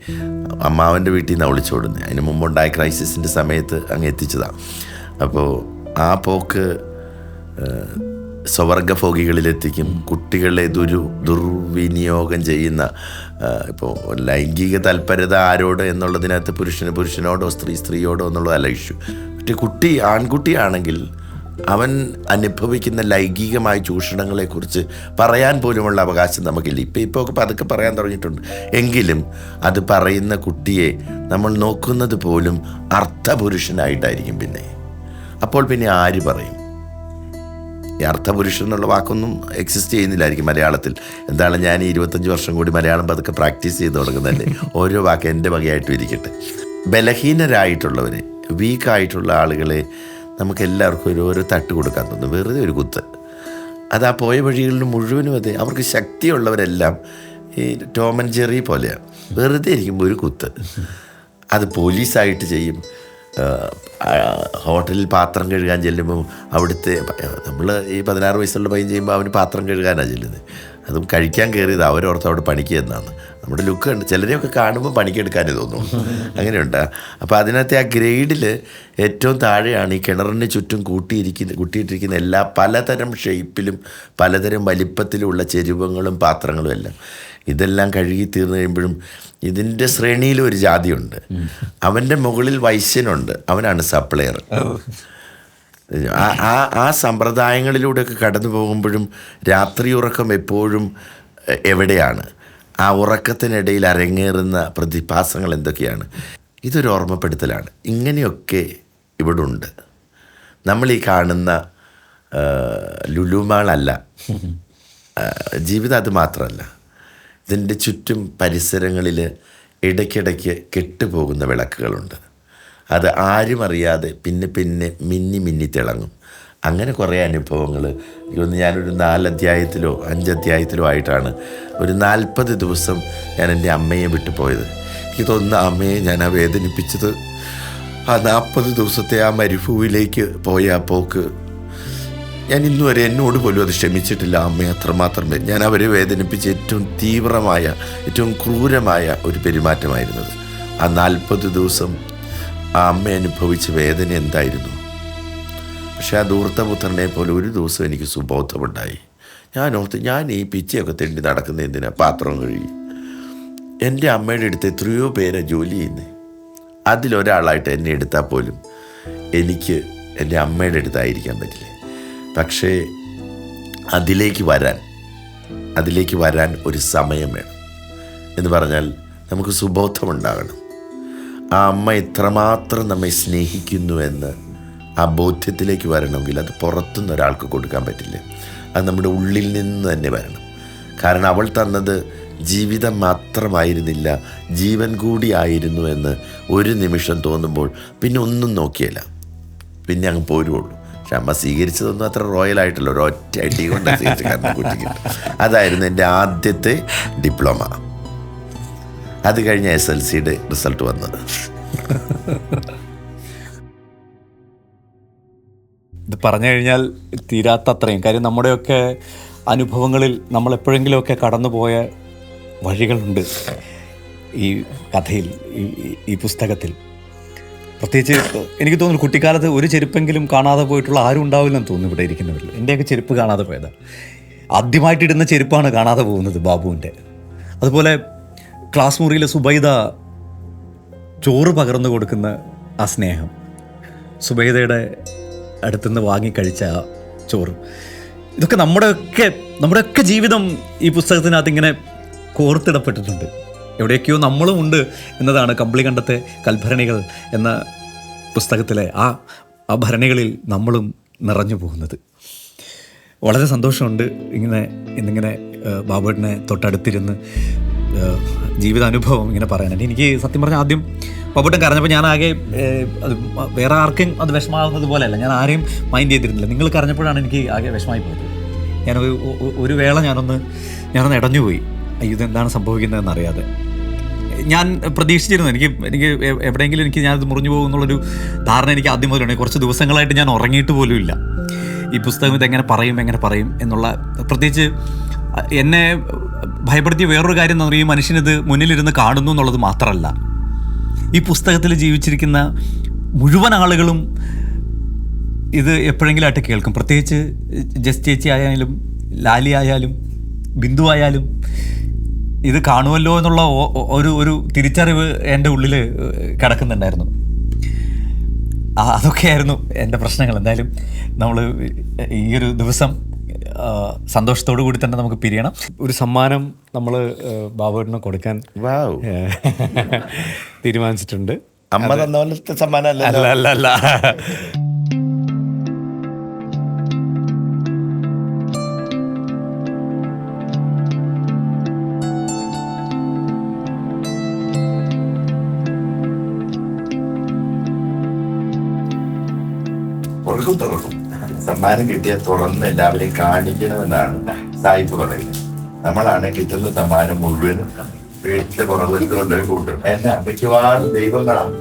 അമ്മാവൻ്റെ വീട്ടിൽ നിന്ന് വിളിച്ചോടുന്നത്. അതിന് മുമ്പുണ്ടായ ക്രൈസിസിൻ്റെ സമയത്ത് അങ്ങ് എത്തിച്ചതാണ്. അപ്പോൾ ആ പോക്ക് സ്വവർഗഭോഗികളിലെത്തിക്കും. കുട്ടികളെ ദുർവിനിയോഗം ചെയ്യുന്ന, ഇപ്പോൾ ലൈംഗിക തൽപരത ആരോട് എന്നുള്ളതിനകത്ത് പുരുഷനോടോ സ്ത്രീയോടോ എന്നുള്ളതല്ല ഇഷ്യൂ. മറ്റേ ആൺകുട്ടിയാണെങ്കിൽ അവൻ അനുഭവിക്കുന്ന ലൈംഗികമായ ചൂഷണങ്ങളെക്കുറിച്ച് പറയാൻ പോലുമുള്ള അവകാശം നമുക്കില്ല. ഇപ്പോൾ ഒക്കെ പതുക്കെ പറയാൻ തുടങ്ങിയിട്ടുണ്ട്. എങ്കിലും അത് പറയുന്ന കുട്ടിയെ നമ്മൾ നോക്കുന്നത് പോലും അർത്ഥപുരുഷനായിട്ടായിരിക്കും. അപ്പോൾ പിന്നെ ആര് പറയും? ഈ അർത്ഥപുരുഷൻ എന്നുള്ള വാക്കൊന്നും എക്സിസ്റ്റ് ചെയ്യുന്നില്ലായിരിക്കും മലയാളത്തിൽ. എന്താണ്, ഞാൻ 25 വർഷം കൂടി മലയാളം പതുക്കെ പ്രാക്ടീസ് ചെയ്ത് തുടങ്ങുന്നതല്ലേ. ഓരോ വാക്ക് എൻ്റെ വകയായിട്ടും ഇരിക്കട്ടെ. ബലഹീനരായിട്ടുള്ളവരെ, വീക്കായിട്ടുള്ള ആളുകളെ നമുക്കെല്ലാവർക്കും ഓരോ തട്ട് കൊടുക്കാൻ തോന്നും. വെറുതെ ഒരു കുത്ത്. അത് ആ പോയ വഴികളിൽ മുഴുവനും അതെ. അവർക്ക് ശക്തിയുള്ളവരെല്ലാം ഈ ടോം ആൻഡ് ജെറി പോലെയാണ്. വെറുതെ ഇരിക്കുമ്പോൾ ഒരു കുത്ത്. അത് പോലീസായിട്ട് ചെയ്യും. ഹോട്ടലിൽ പാത്രം കഴുകാൻ ചെല്ലുമ്പോൾ അവിടുത്തെ നമ്മൾ ഈ 16 വയസ്സുള്ള പയ്യൻ ചെയ്യുമ്പോൾ അവന് പാത്രം കഴുകാനാണ് ചെല്ലുന്നത്. അതും കഴിക്കാൻ കയറിയത് അവരോർത്ത് അവിടെ പണിക്ക് എന്നാണ്. നമ്മുടെ ലുക്ക് ഉണ്ട്. ചിലരെയൊക്കെ കാണുമ്പോൾ പണിക്കെടുക്കാനേ തോന്നുന്നു. അങ്ങനെയുണ്ട്. അപ്പോൾ അതിനകത്തെ ആ ഗ്രേഡിൽ ഏറ്റവും താഴെയാണ് ഈ കിണറിന് ചുറ്റും കൂട്ടിയിട്ടിരിക്കുന്ന എല്ലാ പലതരം ഷേപ്പിലും പലതരം വലിപ്പത്തിലുമുള്ള ചെരുവങ്ങളും പാത്രങ്ങളും എല്ലാം. ഇതെല്ലാം കഴുകി തീർന്നു കഴിയുമ്പോഴും ഇതിൻ്റെ ശ്രേണിയിൽ ഒരു ജാതിയുണ്ട്. അവൻ്റെ മുകളിൽ വൈശ്യനുണ്ട്, അവനാണ് സപ്ലയർ. ആ സമ്പ്രദായങ്ങളിലൂടെയൊക്കെ കടന്നു പോകുമ്പോഴും രാത്രി ഉറക്കം എപ്പോഴും എവിടെയാണ്? ആ ഉറക്കത്തിനിടയിൽ അരങ്ങേറുന്ന പ്രതിഭാസങ്ങൾ എന്തൊക്കെയാണ്? ഇതൊരു ഓർമ്മപ്പെടുത്തലാണ്. ഇങ്ങനെയൊക്കെ ഇവിടെ ഉണ്ട്. നമ്മൾ ഈ കാണുന്ന ലുലുമാളല്ല ജീവിതം. അത് മാത്രമല്ല, ഇതിൻ്റെ ചുറ്റും പരിസരങ്ങളിൽ ഇടയ്ക്കിടയ്ക്ക് കെട്ടുപോകുന്ന വിളക്കുകളുണ്ട്. അത് ആരും അറിയാതെ പിന്നെ മിന്നി തിളങ്ങും. അങ്ങനെ കുറേ അനുഭവങ്ങൾ. ഞാനൊരു 4 അധ്യായത്തിലോ 5 അധ്യായത്തിലോ ആയിട്ടാണ് ഒരു 40 ദിവസം ഞാൻ എൻ്റെ അമ്മയെ വിട്ടു പോയത്. എനിക്ക് തോന്നുന്ന അമ്മയെ ഞാൻ വേദനിപ്പിച്ചത് ആ 40 ദിവസത്തെ ആ മരുഭൂമിയിലേക്ക് പോയ ആ പോക്ക്. ഞാൻ ഇന്നുവരെ എന്നോട് പോലും അത് ക്ഷമിച്ചിട്ടില്ല. അമ്മയെ അത്രമാത്രം ഞാൻ അവരെ വേദനിപ്പിച്ച ഏറ്റവും തീവ്രമായ, ഏറ്റവും ക്രൂരമായ ഒരു പെരുമാറ്റമായിരുന്നത്. ആ 40 ദിവസം ആ അമ്മ അനുഭവിച്ച വേദന എന്തായിരുന്നു? പക്ഷെ ആ ധൂർത്തപുത്രനെ പോലെ ഒരു ദിവസം എനിക്ക് സുബോധമുണ്ടായി. ഞാൻ ഈ പിച്ചയൊക്കെ തെണ്ടി നടക്കുന്ന എന്തിനാ? പാത്രം കഴുകി. എൻ്റെ അമ്മയുടെ അടുത്ത് എത്രയോ പേരെ ജോലി ചെയ്യുന്നത്. അതിലൊരാളായിട്ട് എന്നെ എടുത്താൽ പോലും എനിക്ക് എൻ്റെ അമ്മയുടെ അടുത്തായിരിക്കാൻ പറ്റില്ല. പക്ഷേ അതിലേക്ക് വരാൻ ഒരു സമയം വേണം. എന്ന് പറഞ്ഞാൽ നമുക്ക് സുബോധമുണ്ടാകണം. ആ അമ്മ എത്രമാത്രം നമ്മെ സ്നേഹിക്കുന്നുവെന്ന് ആ ബോധ്യത്തിലേക്ക് വരണമെങ്കിൽ അത് പുറത്തുനിന്ന് ഒരാൾക്ക് കൊടുക്കാൻ പറ്റില്ല. അത് നമ്മുടെ ഉള്ളിൽ നിന്ന് തന്നെ വരണം. കാരണം അവൾ തന്നത് ജീവിതം മാത്രമായിരുന്നില്ല, ജീവൻ കൂടിയായിരുന്നു എന്ന് ഒരു നിമിഷം തോന്നുമ്പോൾ പിന്നെ ഒന്നും നോക്കിയല്ല, പിന്നെ അങ്ങ് പോരുള്ളൂ. പക്ഷെ അമ്മ സ്വീകരിച്ചതൊന്നും അത്ര റോയലായിട്ടല്ലോ, ഒരൊറ്റ അടി കൊണ്ട് സ്വീകരിച്ച കാരണം കുട്ടിക്ക്. അതായിരുന്നു എൻ്റെ ആദ്യത്തെ ഡിപ്ലോമ. അത് കഴിഞ്ഞ SLCയുടെ റിസൾട്ട് വന്നത്. ഇത് പറഞ്ഞു കഴിഞ്ഞാൽ തീരാത്തത്രയും കാര്യം. നമ്മുടെയൊക്കെ അനുഭവങ്ങളിൽ നമ്മൾ എപ്പോഴെങ്കിലുമൊക്കെ കടന്നുപോയ വഴികളുണ്ട് ഈ കഥയിൽ, ഈ പുസ്തകത്തിൽ. പ്രത്യേകിച്ച് എനിക്ക് തോന്നുന്നു കുട്ടിക്കാലത്ത് ഒരു ചെരുപ്പെങ്കിലും കാണാതെ പോയിട്ടുള്ള ആരും ഉണ്ടാവില്ലെന്ന് തോന്നുന്നു ഇവിടെ ഇരിക്കുന്നവരിൽ. എൻ്റെയൊക്കെ ചെരുപ്പ് കാണാതെ പോയതാണ്. ആദ്യമായിട്ടിടുന്ന ചെരുപ്പാണ് കാണാതെ പോകുന്നത് ബാബുവിൻ്റെ. അതുപോലെ ക്ലാസ് മുറിയിൽ സുബൈദ ചോറ് പകർന്നു കൊടുക്കുന്ന ആ സ്നേഹം, സുബൈദയുടെ അടുത്തുനിന്ന് വാങ്ങിക്കഴിച്ച ആ ചോറ്, ഇതൊക്കെ നമ്മുടെയൊക്കെ ജീവിതം ഈ പുസ്തകത്തിനകത്ത് ഇങ്ങനെ കോർത്തിടപ്പെട്ടിട്ടുണ്ട്. എവിടെയൊക്കെയോ നമ്മളും ഉണ്ട് എന്നതാണ് കമ്പിളികണ്ടത്തെ കൽഭരണികൾ എന്ന പുസ്തകത്തിലെ ആ ഭരണികളിൽ നമ്മളും നിറഞ്ഞു പോകുന്നത്. വളരെ സന്തോഷമുണ്ട് ഇന്നിങ്ങനെ ബാബുവേട്ടനെ തൊട്ടടുത്തിരുന്ന് ജീവിതാനുഭവം ഇങ്ങനെ പറയാനായിട്ട്. എനിക്ക് സത്യം പറഞ്ഞാൽ ആദ്യം പപ്പുട്ടൻ കരഞ്ഞപ്പോൾ ഞാൻ ആകെ അത് വേറെ ആർക്കും അത് വിഷമാകുന്നത് പോലെയല്ല, ഞാൻ ആരെയും മൈൻഡ് ചെയ്തിരുന്നില്ല. നിങ്ങൾ കരഞ്ഞപ്പോഴാണ് എനിക്ക് ആകെ വിഷമായി പോയത്. ഞാൻ ഒരു വേള ഞാനൊന്ന് ഇടഞ്ഞുപോയി, അയ്യോ ഇതെന്താണ് സംഭവിക്കുന്നതെന്ന് അറിയാതെ. ഞാൻ പ്രതീക്ഷിച്ചിരുന്നു എനിക്ക് എവിടെയെങ്കിലും ഞാനത് മുറിഞ്ഞു പോകും എന്നുള്ളൊരു ധാരണ എനിക്ക് ആദ്യം മുതലുണ്ട്. കുറച്ച് ദിവസങ്ങളായിട്ട് ഞാൻ ഉറങ്ങിയിട്ട് പോലും ഇല്ല. ഈ പുസ്തകം ഇതെങ്ങനെ പറയും എന്നുള്ള, പ്രത്യേകിച്ച് എന്നെ ഭയപ്പെടുത്തിയ വേറൊരു കാര്യം എന്ന് പറഞ്ഞാൽ ഈ മനുഷ്യനിത് മുന്നിലിരുന്ന് കാണുന്നു എന്നുള്ളത് മാത്രമല്ല, ഈ പുസ്തകത്തിൽ ജീവിച്ചിരിക്കുന്ന മുഴുവൻ ആളുകളും ഇത് എപ്പോഴെങ്കിലും ആയിട്ട് കേൾക്കും. പ്രത്യേകിച്ച് ജസ് ചേച്ചി ആയാലും ലാലി ആയാലും ബിന്ദു ആയാലും ഇത് കാണുമല്ലോ എന്നുള്ള ഒരു തിരിച്ചറിവ് എൻ്റെ ഉള്ളിൽ കിടക്കുന്നുണ്ടായിരുന്നു. അതൊക്കെയായിരുന്നു എൻ്റെ പ്രശ്നങ്ങൾ. എന്തായാലും നമ്മൾ ഈ ഒരു ദിവസം സന്തോഷത്തോടു കൂടി തന്നെ നമുക്ക് പിരിയണം. ഒരു സമ്മാനം നമ്മൾ ബാബുവിന് കൊടുക്കാൻ തീരുമാനിച്ചിട്ടുണ്ട്. അമ്മ തന്ന പോലത്തെ സമ്മാനം അല്ല. തുറക്കും. സമ്മാനം കിട്ടിയാൽ തുറന്ന് എല്ലാവരെയും കാണിക്കണമെന്നാണ് സായിപ്പ് പറയുന്നത്. നമ്മളാണ് കിട്ടുന്ന സമ്മാനം മുഴുവനും വീട്ടിൽ പുറത്തുകൊണ്ട് കൂട്ടും. എന്നെ മിക്കവാറും ദൈവങ്ങളാണ്.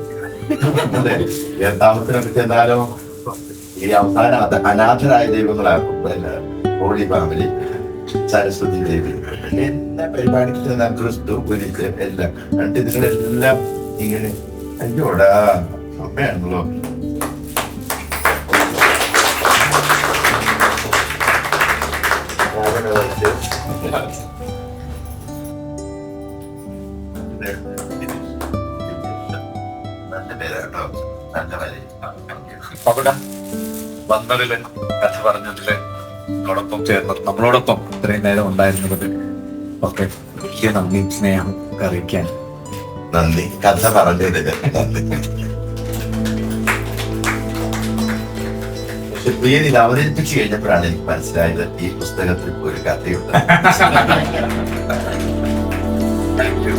താമസത്തിനൊക്കെ ചെന്നാലോ ഈ അവസാനം അനാഥരായ ദൈവങ്ങളാക്കും. ഹോളി ഫാമിലി, സരസ്വതി ദേവി, എന്നെ പരിപാടിക്കുന്ന ക്രിസ്തു പുരിച്ച് എല്ലാം എന്നിട്ട് ഇതിങ്ങളെല്ലാം ഇങ്ങനെ അയ്യോടാ അമ്മയാണല്ലോ. വന്നതില് കഥ പറഞ്ഞതില് നമ്മളോടൊപ്പം ചേർന്നത്, നമ്മളോടൊപ്പം ഇത്രയും നേരം ഉണ്ടായിരുന്നത് ഒക്കെ വലിയ നന്ദി, സ്നേഹം അറിയിക്കാൻ നന്ദി. കഥ പറഞ്ഞതിന് നന്ദി. പക്ഷെ പ്രിയൻ ഇത് അവതരിപ്പിച്ചു കഴിഞ്ഞപ്പോഴാണ് എനിക്ക് മനസ്സിലായത് ഈ പുസ്തകത്തിൽ ഒരു കഥയുണ്ട്. Thank you.